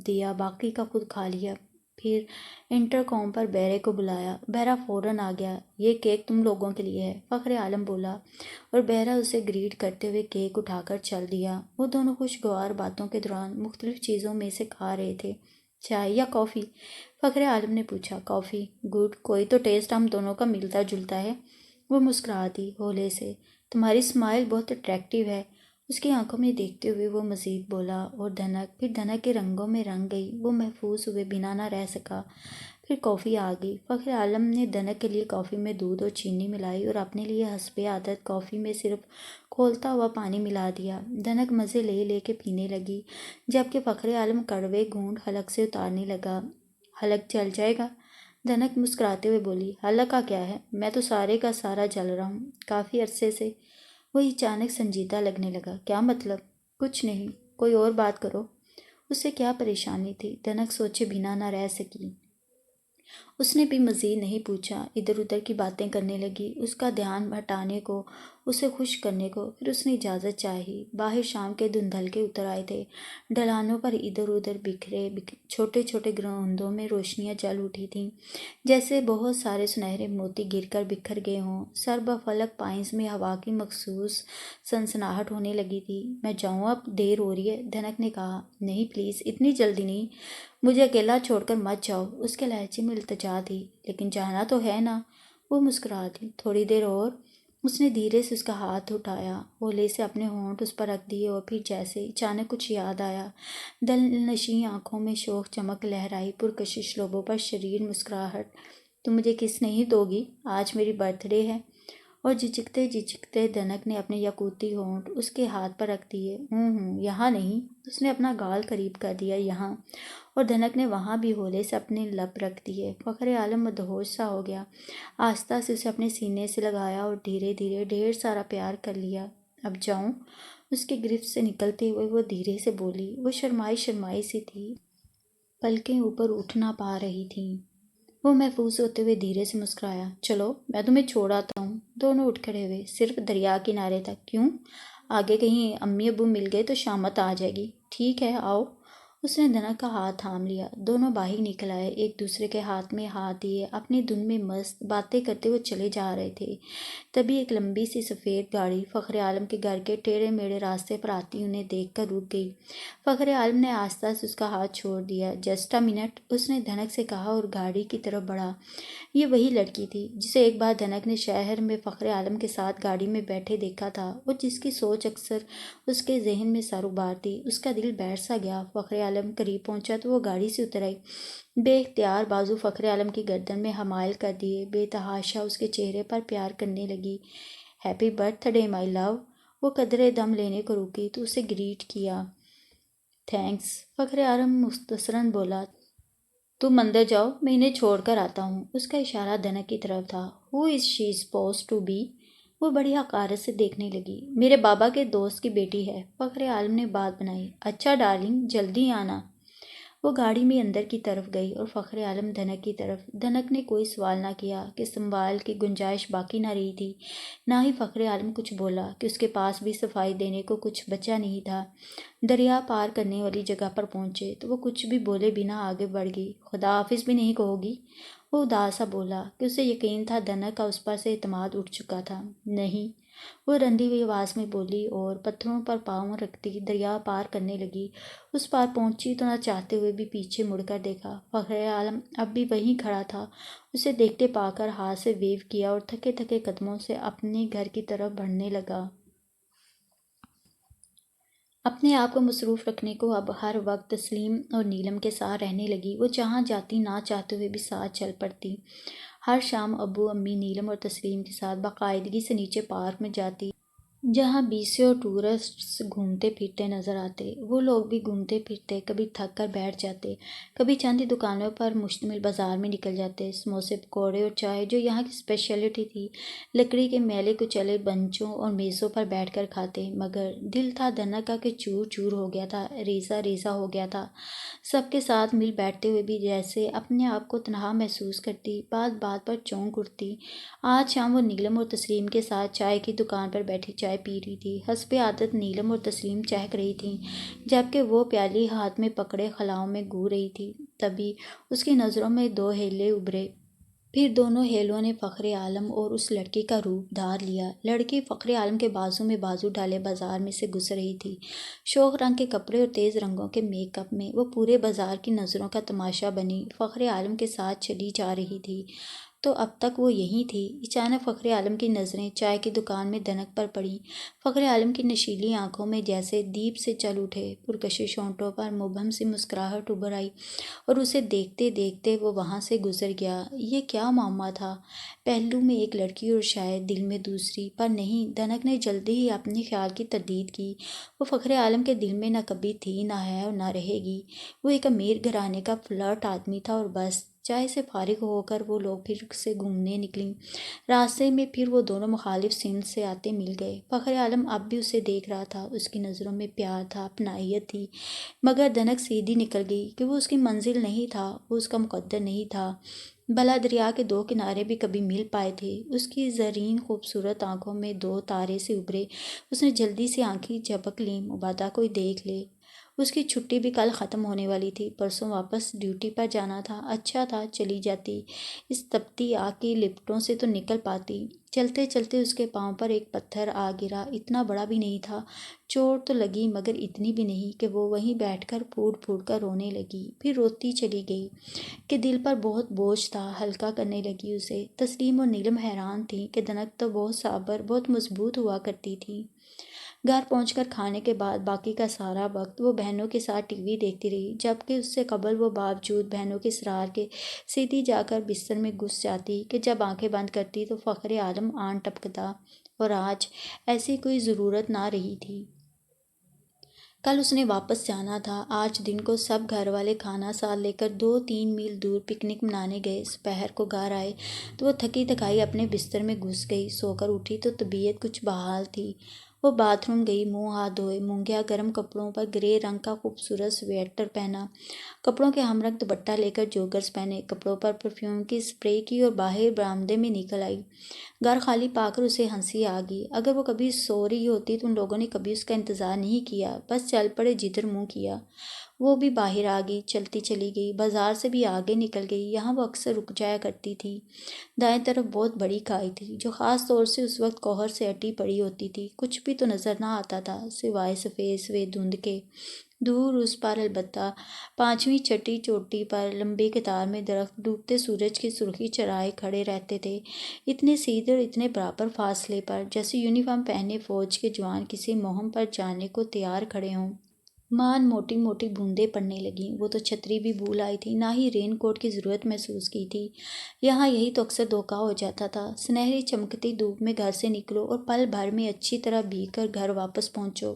دیا، باقی کا خود کھا لیا۔ پھر انٹرکام پر بہرے کو بلایا۔ بہرا فوراً آ گیا۔ یہ کیک تم لوگوں کے لیے ہے، فخر عالم بولا، اور بہرا اسے گریٹ کرتے ہوئے کیک اٹھا کر چل دیا۔ وہ دونوں خوشگوار باتوں کے دوران مختلف چیزوں میں سے کھا رہے تھے۔ چائے یا کافی؟ فخر عالم نے پوچھا۔ کافی، گڈ، کوئی تو ٹیسٹ ہم دونوں کا ملتا جلتا ہے۔ وہ مسکرا دی ہولے سے۔ تمہاری اسمائل بہت اٹریکٹیو ہے۔ اس کی آنکھوں میں دیکھتے ہوئے وہ مزید بولا، اور دھنک، پھر دھنک کے رنگوں میں رنگ گئی۔ وہ محفوظ ہوئے بنا نہ رہ سکا۔ پھر کافی آ گئی۔ فخر عالم نے دھنک کے لیے کافی میں دودھ اور چینی ملائی اور اپنے لیے حسب عادت کافی میں صرف کھولتا ہوا پانی ملا دیا۔ دھنک مزے لے لے کے پینے لگی، جبکہ فخر عالم کڑوے گھونٹ حلق سے اتارنے لگا۔ حلق جل جائے گا؟ دھنک مسکراتے ہوئے بولی۔ حلق کا کیا ہے، میں تو سارے کا سارا جل رہا ہوں کافی عرصے سے۔ وہ اچانک سنجیدہ لگنے لگا۔ کیا مطلب؟ کچھ نہیں، کوئی اور بات کرو۔ اسے کیا پریشانی تھی؟ دھنک سوچے بنا نہ رہ سکی۔ اس نے بھی مزید نہیں پوچھا، ادھر ادھر کی باتیں کرنے لگی، اس کا دھیان ہٹانے کو، اسے خوش کرنے کو۔ پھر اس نے اجازت چاہی۔ باہر شام کے دھندلکے اتر آئے تھے۔ ڈھلانوں پر ادھر ادھر بکھرے چھوٹے چھوٹے گراؤندوں میں روشنیاں جل اٹھی تھیں، جیسے بہت سارے سنہرے موتی گر کر بکھر گئے ہوں۔ سر بفلک پائنز میں ہوا کی مخصوص سنسناہٹ ہونے لگی تھی۔ میں جاؤں اب؟ دیر ہو رہی ہے، دھنک نے کہا۔ نہیں پلیز، اتنی جلدی نہیں، مجھے اکیلا چھوڑ کر مت جاؤ۔ اس کے لہجے میں التجا تھی۔ لیکن جانا تو ہے نا؟ وہ مسکرا دی۔ تھوڑی دیر اور۔ اس نے دھیرے سے اس کا ہاتھ اٹھایا، ہولے سے اپنے ہونٹ اس پر رکھ دیے، اور پھر جیسے اچانک کچھ یاد آیا، دل نشیں آنکھوں میں شوق چمک لہرائی، پرکشش لبوں پر شریر مسکراہٹ۔ تم مجھے کس نہیں دو گی؟ آج میری برتھ ڈے ہے۔ اور جھجکتے دھنک نے اپنے یاقوتی ہونٹ اس کے ہاتھ پر رکھ دیے۔ یہاں نہیں۔ اس نے اپنا گال قریب کر دیا۔ یہاں۔ اور دھنک نے وہاں بھی ہولے سے اپنے لب رکھ دیے۔ فخر عالم مدہوش سا ہو گیا۔ آہستہ سے اسے اپنے سینے سے لگایا اور دھیرے دھیرے ڈھیر سارا پیار کر لیا۔ اب جاؤں؟ اس کی گرفت سے نکلتے ہوئے وہ دھیرے سے بولی۔ وہ شرمائی سی تھی، پلکیں اوپر اٹھ نہ پا رہی تھیں۔ وہ محفوظ ہوتے ہوئے دھیرے سے مسکرایا۔ چلو، میں تمہیں چھوڑ آتا ہوں۔ دونوں اٹھ کھڑے ہوئے۔ صرف دریا کنارے تک؟ کیوں؟ آگے کہیں امی ابو مل گئے تو شامت آ جائے گی۔ ٹھیک ہے، آؤ۔ اس نے دھنک کا ہاتھ تھام لیا۔ دونوں باہر نکل آئے، ایک دوسرے کے ہاتھ میں ہاتھ دیے اپنی دھن میں مست باتیں کرتے ہوئے چلے جا رہے تھے۔ تبھی ایک لمبی سی سفید گاڑی فخر عالم کے گھر کے ٹیڑھے میڑھے راستے پر آتی انہیں دیکھ کر رک گئی۔ فخر عالم نے آہستہ سے اس کا ہاتھ چھوڑ دیا۔ جسٹ اے منٹ، اس نے دھنک سے کہا اور گاڑی کی طرف بڑھا۔ یہ وہی لڑکی تھی جسے ایک بار دھنک نے شہر میں فخر عالم کے ساتھ گاڑی میں بیٹھے دیکھا تھا اور جس کی سوچ اکثر اس کے ذہن میں سر ابھارتی۔ اس کا دل بیٹھ سا گیا۔ فخر عالم قریب پہنچا تو وہ گاڑی سے اتر آئی۔ بے اختیار بازو فخر عالم کی گردن میں حمائل کر دیے بے تحاشا اس کے چہرے پر پیار کرنے لگی۔ ہیپی برتھ ڈے مائی لو۔ وہ قدرے دم لینے کو رکی تو اسے گریٹ کیا۔ تھینکس، فخر عالم مختصراً بولا۔ تم اندر جاؤ، میں انہیں چھوڑ کر آتا ہوں۔ اس کا اشارہ دھنک کی طرف تھا۔ ہو از شی سپوز ٹو بی؟ وہ بڑی حقارت سے دیکھنے لگی۔ میرے بابا کے دوست کی بیٹی ہے، فخر عالم نے بات بنائی۔ اچھا ڈارلنگ، جلدی آنا۔ وہ گاڑی میں اندر کی طرف گئی اور فخر عالم دھنک کی طرف۔ دھنک نے کوئی سوال نہ کیا کہ سنبھال کی گنجائش باقی نہ رہی تھی، نہ ہی فخر عالم کچھ بولا کہ اس کے پاس بھی صفائی دینے کو کچھ بچا نہیں تھا۔ دریا پار کرنے والی جگہ پر پہنچے تو وہ کچھ بھی بولے بنا آگے بڑھ گئی۔ خدا حافظ بھی نہیں کہو گی؟ وہ اداس سا بولا کہ اسے یقین تھا دھنک کا اس پر سے اعتماد اٹھ چکا تھا۔ نہیں، وہ رندی ہوئی آواز میں بولی اور پتھروں پر پاؤں رکھتی دریا پار کرنے لگی۔ اس پار پہنچی تو نہ چاہتے ہوئے بھی پیچھے مڑ کر دیکھا۔ فخر عالم اب بھی وہیں کھڑا تھا۔ اسے دیکھتے پا کر ہاتھ سے ویو کیا اور تھکے تھکے قدموں سے اپنے گھر کی طرف بڑھنے لگا۔ اپنے آپ کو مصروف رکھنے کو اب ہر وقت تسلیم اور نیلم کے ساتھ رہنے لگی۔ وہ جہاں جاتی نہ چاہتے ہوئے بھی ساتھ چل پڑتی۔ ہر شام ابو امی نیلم اور تسلیم کے ساتھ باقاعدگی سے نیچے پارک میں جاتی، جہاں بیسیوں ٹورسٹس گھومتے پھرتے نظر آتے۔ وہ لوگ بھی گھومتے پھرتے، کبھی تھک کر بیٹھ جاتے، کبھی چند ہی دکانوں پر مشتمل بازار میں نکل جاتے۔ سموسے، پکوڑے اور چائے جو یہاں کی اسپیشلٹی تھی، لکڑی کے میلے کچیلے بنچوں اور میزوں پر بیٹھ کر کھاتے۔ مگر دل تھا دھنک کا کہ چور چور ہو گیا تھا، ریزہ ریزہ ہو گیا تھا۔ سب کے ساتھ مل بیٹھتے ہوئے بھی جیسے اپنے آپ کو تنہا محسوس کرتی، بات بات پر چونک اٹھتی۔ آج شام وہ نیلم اور تسلیم کے ساتھ چائے کی دکان پر بیٹھی چائے پی رہی تھی۔ حسب عادت نیلم اور تسلیم چہک رہی تھیں، جبکہ وہ پیالی ہاتھ میں پکڑے خلاؤں میں گو رہی تھی۔ تبھی اس کی نظروں میں دو ہیلے ابھرے۔ پھر دونوں ہیلوں نے فخر عالم اور اس لڑکی کا روپ دھار لیا۔ لڑکی فخر عالم کے بازو میں بازو ڈالے بازار میں سے گزر رہی تھی۔ شوخ رنگ کے کپڑے اور تیز رنگوں کے میک اپ میں وہ پورے بازار کی نظروں کا تماشا بنی فخر عالم کے ساتھ چلی جا رہی تھی۔ تو اب تک وہ یہیں تھی۔ اچانک فخر عالم کی نظریں چائے کی دکان میں دھنک پر پڑیں۔ فخر عالم کی نشیلی آنکھوں میں جیسے دیپ سے چل اٹھے، پرکشش ہونٹوں پر مبہم سی مسکراہٹ ابھر آئی اور اسے دیکھتے دیکھتے وہ وہاں سے گزر گیا۔ یہ کیا معمہ تھا؟ پہلو میں ایک لڑکی اور شاید دل میں دوسری، پر نہیں، دھنک نے جلدی ہی اپنے خیال کی تردید کی۔ وہ فخر عالم کے دل میں نہ کبھی تھی، نہ ہے اور نہ رہے گی۔ وہ ایک امیر گھرانے کا فلرٹ آدمی تھا اور بس۔ چائے سے فارغ ہو کر وہ لوگ پھر سے گھومنے نکلیں۔ راستے میں پھر وہ دونوں مخالف سمت سے آتے مل گئے۔ فخر عالم اب بھی اسے دیکھ رہا تھا۔ اس کی نظروں میں پیار تھا، اپنائیت تھی، مگر دھنک سیدھی نکل گئی کہ وہ اس کی منزل نہیں تھا، وہ اس کا مقدر نہیں تھا۔ بھلا دریا کے دو کنارے بھی کبھی مل پائے تھے؟ اس کی زرین خوبصورت آنکھوں میں دو تارے سے ابھرے۔ اس نے جلدی سے آنکھیں جھپک لیں، مبادا کوئی دیکھ لے۔ اس کی چھٹی بھی کل ختم ہونے والی تھی، پرسوں واپس ڈیوٹی پر جانا تھا۔ اچھا تھا چلی جاتی، اس تپتی آگ کی لپٹوں سے تو نکل پاتی۔ چلتے چلتے اس کے پاؤں پر ایک پتھر آ گرا، اتنا بڑا بھی نہیں تھا۔ چوٹ تو لگی مگر اتنی بھی نہیں کہ وہ وہیں بیٹھ کر پھوٹ پھوٹ کر رونے لگی۔ پھر روتی چلی گئی کہ دل پر بہت بوجھ تھا، ہلکا کرنے لگی اسے۔ تسلیم اور نیلم حیران تھیں کہ دھنک تو بہت صابر، بہت مضبوط ہوا کرتی تھی۔ گھر پہنچ کر کھانے کے بعد باقی کا سارا وقت وہ بہنوں کے ساتھ ٹی وی دیکھتی رہی، جبکہ اس سے قبل وہ باوجود بہنوں کے اصرار کے سیدھی جا کر بستر میں گھس جاتی کہ جب آنکھیں بند کرتی تو فخر عالم آن ٹپکتا، اور آج ایسی کوئی ضرورت نہ رہی تھی۔ کل اس نے واپس جانا تھا۔ آج دن کو سب گھر والے کھانا ساتھ لے کر 2-3 میل دور پکنک منانے گئے۔ دوپہر کو گھر آئے تو وہ تھکی تھکائی اپنے بستر میں گھس گئی۔ سو کر اٹھی تو طبیعت کچھ بحال تھی۔ وہ باتھ روم گئی، منہ ہاتھ دھوئے، مونگیا گرم کپڑوں پر گرے رنگ کا خوبصورت سویٹر پہنا، کپڑوں کے ہم رنگ دوپٹہ لے کر جوگرز پہنے، کپڑوں پر پرفیوم کی اسپرے کی اور باہر برآمدے میں نکل آئی۔ گھر خالی پا کر اسے ہنسی آ گئی۔ اگر وہ کبھی سو رہی ہوتی تو ان لوگوں نے کبھی اس کا انتظار نہیں کیا، بس چل پڑے جدھر منہ کیا۔ وہ بھی باہر آ گئی، چلتی چلی گئی، بازار سے بھی آگے نکل گئی۔ یہاں وہ اکثر رک جایا کرتی تھی۔ دائیں طرف بہت بڑی کھائی تھی جو خاص طور سے اس وقت کوہر سے اٹی پڑی ہوتی تھی۔ کچھ بھی تو نظر نہ آتا تھا سوائے سفید سفید دھند کے۔ دور اس پر البتہ 5ویں چھٹی چوٹی پر لمبی قطار میں درخت ڈوبتے سورج کی سرخی چرائے کھڑے رہتے تھے، اتنے سیدھے اور اتنے برابر فاصلے پر، جیسے یونیفارم پہنے فوج کے جوان کسی مہم پر جانے کو تیار کھڑے ہوں۔ مان موٹی موٹی بوندیں پڑنے لگیں۔ وہ تو چھتری بھی بھول آئی تھی، نہ ہی رین کوٹ کی ضرورت محسوس کی تھی۔ یہاں یہی تو اکثر دھوکہ ہو جاتا تھا۔ سنہری چمکتی دھوپ میں گھر سے نکلو اور پل بھر میں اچھی طرح بھیگ کر گھر واپس پہنچو۔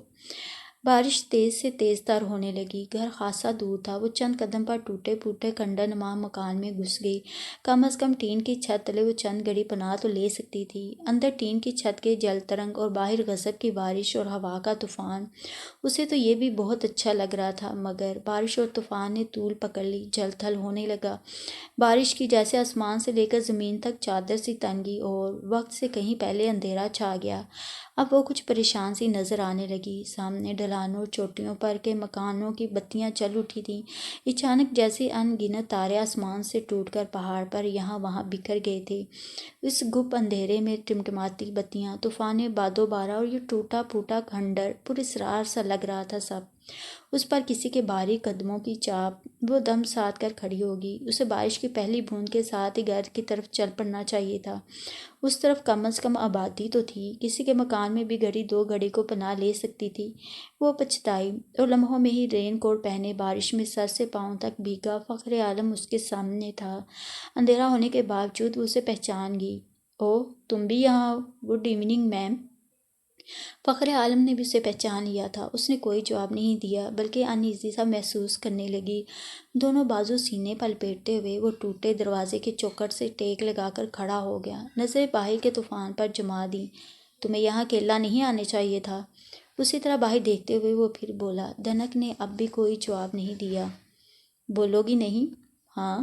بارش تیز سے تیز تر ہونے لگی۔ گھر خاصا دور تھا۔ وہ چند قدم پر ٹوٹے پھوٹے کھنڈر نما مکان میں گھس گئی۔ کم از کم ٹین کی چھت تلے وہ چند گھڑی پناہ تو لے سکتی تھی۔ اندر ٹین کی چھت کے جل ترنگ اور باہر غضب کی بارش اور ہوا کا طوفان۔ اسے تو یہ بھی بہت اچھا لگ رہا تھا، مگر بارش اور طوفان نے طول پکڑ لی، جل تھل ہونے لگا بارش کی، جیسے آسمان سے لے کر زمین تک چادر سی تن گئی اور وقت سے کہیں پہلے اندھیرا چھا گیا۔ اب وہ کچھ پریشان سی نظر آنے لگی۔ سامنے ڈھلانوں اور چوٹیوں پر کے مکانوں کی بتیاں چل اٹھی تھیں، اچانک جیسے ان گنت تارے آسمان سے ٹوٹ کر پہاڑ پر یہاں وہاں بکھر گئے تھے۔ اس گپ اندھیرے میں ٹمٹماتی بتیاں، طوفان باد و بارہ اور یہ ٹوٹا پھوٹا کھنڈر، پراسرار سا لگ رہا تھا سب۔ اس پر کسی کے بھاری قدموں کی چاپ۔ وہ دم ساتھ کر کھڑی ہوگی۔ اسے بارش کی پہلی بوند کے ساتھ ہی گھر کی طرف چل پڑنا چاہیے تھا۔ اس طرف کم از کم آبادی تو تھی، کسی کے مکان میں بھی گھڑی دو گھڑی کو پناہ لے سکتی تھی۔ وہ پچھتائی اور لمحوں میں ہی رین کوٹ پہنے، بارش میں سر سے پاؤں تک بھیگا فخر عالم اس کے سامنے تھا۔ اندھیرا ہونے کے باوجود وہ اسے پہچان گئی۔ اوہ، تم بھی یہاں ہو؟ Good evening ma'am. فخر عالم نے بھی اسے پہچان لیا تھا۔ اس نے کوئی جواب نہیں دیا، بلکہ ان ایزی سا محسوس کرنے لگی۔ دونوں بازو سینے پر لپیٹے ہوئے وہ ٹوٹے دروازے کے چوکھٹ سے ٹیک لگا کر کھڑا ہو گیا، نظریں باہر کے طوفان پر جما دیں۔ تمہیں یہاں اکیلا نہیں آنے چاہیے تھا۔ اسی طرح باہر دیکھتے ہوئے وہ پھر بولا۔ دھنک نے اب بھی کوئی جواب نہیں دیا۔ بولو گی نہیں؟ ہاں۔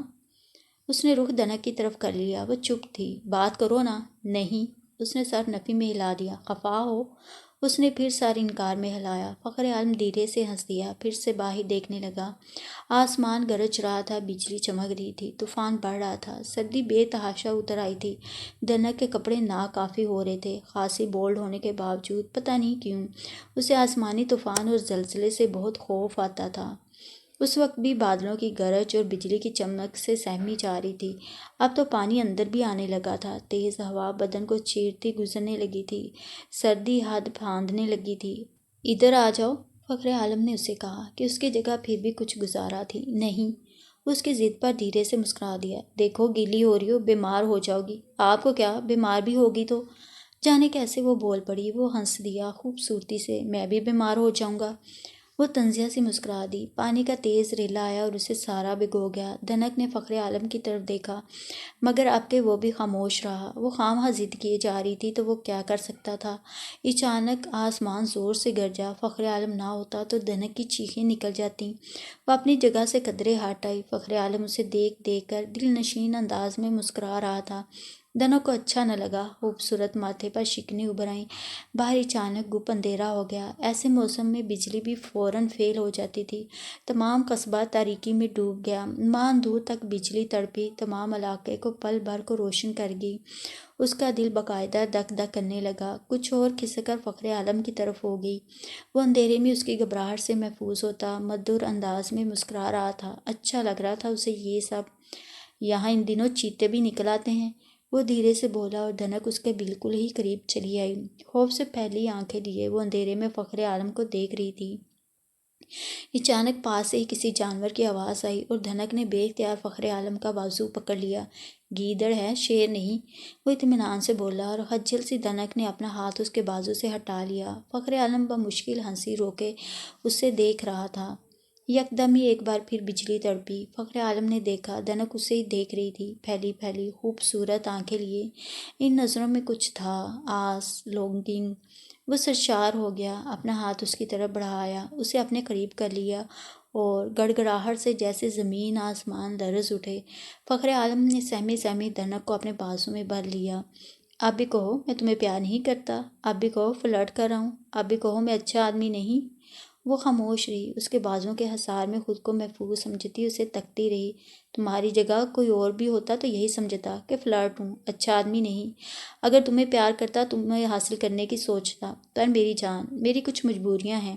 اس نے رخ دھنک کی طرف کر لیا۔ وہ چپ تھی۔ بات کرو نا۔ نہیں۔ اس نے سر نفی میں ہلا دیا۔ خفا ہو؟ اس نے پھر سر انکار میں ہلایا۔ فخر عالم دھیرے سے ہنس دیا، پھر سے باہر دیکھنے لگا۔ آسمان گرج رہا تھا، بجلی چمک رہی تھی، طوفان بڑھ رہا تھا، سردی بے تحاشا اتر آئی تھی۔ دھنک کے کپڑے ناکافی ہو رہے تھے، خاصی بولڈ ہونے کے باوجود۔ پتہ نہیں کیوں اسے آسمانی طوفان اور زلزلے سے بہت خوف آتا تھا۔ اس وقت بھی بادلوں کی گرج اور بجلی کی چمک سے سہمی جا رہی تھی۔ اب تو پانی اندر بھی آنے لگا تھا، تیز ہوا بدن کو چیرتی گزرنے لگی تھی، سردی حد پھاندنے لگی تھی۔ ادھر آ جاؤ، فخر عالم نے اسے کہا کہ اس کی جگہ پھر بھی کچھ گزارا تھی۔ نہیں۔ اس کی ضد پر دھیرے سے مسکرا دیا۔ دیکھو گیلی ہو رہی ہو، بیمار ہو جاؤ گی۔ آپ کو کیا، بیمار بھی ہوگی تو؟ جانے کیسے وہ بول پڑی۔ وہ ہنس دیا خوبصورتی سے۔ میں بھی بیمار ہو جاؤں گا۔ وہ طنزیہ سی مسکرا دی۔ پانی کا تیز ریلا آیا اور اسے سارا بھگو گیا۔ دھنک نے فخر عالم کی طرف دیکھا، مگر اب کہ وہ بھی خاموش رہا۔ وہ خواہاں ضد کیے جا رہی تھی تو وہ کیا کر سکتا تھا۔ اچانک آسمان زور سے گرجا۔ فخر عالم نہ ہوتا تو دھنک کی چیخیں نکل جاتیں۔ وہ اپنی جگہ سے قدرے ہٹ آئی۔ فخر عالم اسے دیکھ دیکھ کر دل نشین انداز میں مسکرا رہا تھا۔ دھنک کو اچھا نہ لگا۔ خوبصورت ماتھے پر شکنیں ابھر آئیں۔ باہر اچانک گپ اندھیرا ہو گیا۔ ایسے موسم میں بجلی بھی فوراً فیل ہو جاتی تھی۔ تمام قصبہ تاریکی میں ڈوب گیا۔ مان دور تک بجلی تڑپی، تمام علاقے کو پل بھر کو روشن کر گئی۔ اس کا دل باقاعدہ دک دک کرنے لگا۔ کچھ اور کھسک کر فخر عالم کی طرف ہو گئی۔ وہ اندھیرے میں اس کی گھبراہٹ سے محفوظ ہوتا، مدھر انداز میں مسکرا رہا تھا۔ اچھا لگ رہا تھا اسے یہ سب۔ یہاں ان دنوں چیتے بھی نکل آتے ہیں، وہ دھیرے سے بولا، اور دھنک اس کے بالکل ہی قریب چلی آئی۔ خوف سے پھیلی آنکھیں لیے وہ اندھیرے میں فخر عالم کو دیکھ رہی تھی۔ اچانک پاس سے ہی کسی جانور کی آواز آئی اور دھنک نے بے اختیار فخر عالم کا بازو پکڑ لیا۔ گیدڑ ہے، شیر نہیں، وہ اطمینان سے بولا، اور خجل سی دھنک نے اپنا ہاتھ اس کے بازو سے ہٹا لیا۔ فخر عالم بمشکل ہنسی روکے اسے دیکھ رہا تھا۔ یکدم ہی ایک بار پھر بجلی تڑپی۔ فخر عالم نے دیکھا دھنک اسے ہی دیکھ رہی تھی، پھیلی پھیلی خوبصورت آنکھیں لیے۔ ان نظروں میں کچھ تھا، آس، لونگنگ۔ وہ سرشار ہو گیا، اپنا ہاتھ اس کی طرف بڑھایا، اسے اپنے قریب کر لیا، اور گڑگڑاہٹ سے جیسے زمین آسمان لرز اٹھے۔ فخر عالم نے سہمی سہمی دھنک کو اپنے بازو میں بھر لیا۔ اب بھی کہو میں تمہیں پیار نہیں کرتا، اب بھی کہو فلرٹ کر رہا ہوں، اب بھی کہو میں اچھا آدمی نہیں۔ وہ خاموش رہی، اس کے بازوں کے حصار میں خود کو محفوظ سمجھتی اسے تکتی رہی۔ تمہاری جگہ کوئی اور بھی ہوتا تو یہی سمجھتا کہ فلرٹ ہوں، اچھا آدمی نہیں۔ اگر تمہیں پیار کرتا، تمہیں حاصل کرنے کی سوچتا، پر میری جان، میری کچھ مجبوریاں ہیں۔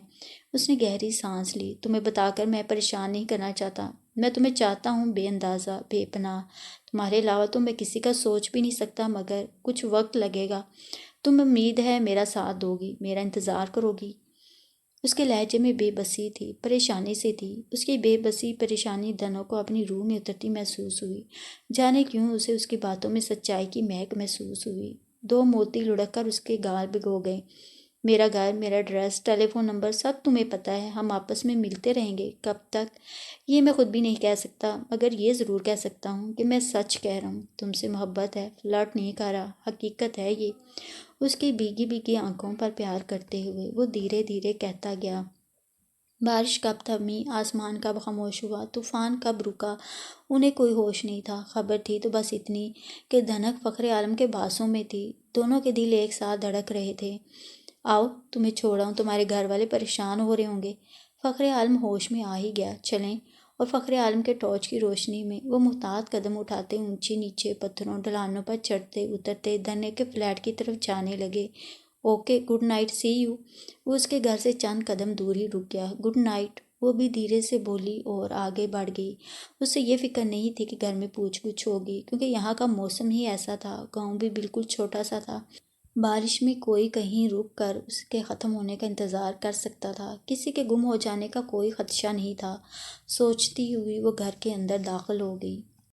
اس نے گہری سانس لی۔ تمہیں بتا کر میں پریشان نہیں کرنا چاہتا، میں تمہیں چاہتا ہوں بے اندازہ، بے پناہ۔ تمہارے علاوہ تو میں کسی کا سوچ بھی نہیں سکتا، مگر کچھ وقت لگے گا۔ تم امید ہے میرا ساتھ دو گی، میرا انتظار کرو گی۔ اس کے لہجے میں بے بسی تھی، پریشانی سے تھی۔ اس کی بے بسی پریشانی دنوں کو اپنی روح میں اترتی محسوس ہوئی۔ جانے کیوں اسے اس کی باتوں میں سچائی کی مہک محسوس ہوئی۔ دو موتی لڑک کر اس کے گال بھگو گئے۔ میرا گھر، میرا ایڈریس، ٹیلی فون نمبر سب تمہیں پتہ ہے۔ ہم آپس میں ملتے رہیں گے، کب تک یہ میں خود بھی نہیں کہہ سکتا، مگر یہ ضرور کہہ سکتا ہوں کہ میں سچ کہہ رہا ہوں۔ تم سے محبت ہے، فلرٹ نہیں کر رہا، حقیقت ہے یہ۔ اس کی بھیگی بھیگی آنکھوں پر پیار کرتے ہوئے وہ دھیرے دھیرے کہتا گیا۔ بارش کب تھمی، آسمان کب خاموش ہوا، طوفان کب رکا، انہیں کوئی ہوش نہیں تھا۔ خبر تھی تو بس اتنی کہ دھنک فخر عالم کے باسوں میں تھی۔ دونوں کے دل ایک ساتھ دھڑک رہے تھے۔ آؤ تمہیں چھوڑا ہوں، تمہارے گھر والے پریشان ہو رہے ہوں گے۔ فخر عالم ہوش میں آ ہی گیا۔ چلیں۔ اور فخر عالم کے ٹارچ کی روشنی میں وہ محتاط قدم اٹھاتے اونچی نیچے پتھروں ڈھلانوں پر چڑھتے اترتے دھنے کے فلیٹ کی طرف جانے لگے۔ Okay, good night, see you. وہ اس کے گھر سے چند قدم دور ہی رک گیا۔ گڈ نائٹ، وہ بھی دھیرے سے بولی اور آگے بڑھ گئی۔ اسے یہ فکر نہیں تھی کہ گھر میں پوچھ گچھ ہوگی، کیونکہ یہاں کا موسم ہی ایسا تھا۔ گاؤں بھی بالکل چھوٹا سا تھا۔ بارش میں کوئی کہیں رک کر اس کے ختم ہونے کا انتظار کر سکتا تھا، کسی کے گم ہو جانے کا کوئی خدشہ نہیں تھا۔ سوچتی ہوئی وہ گھر کے اندر داخل ہو گئی۔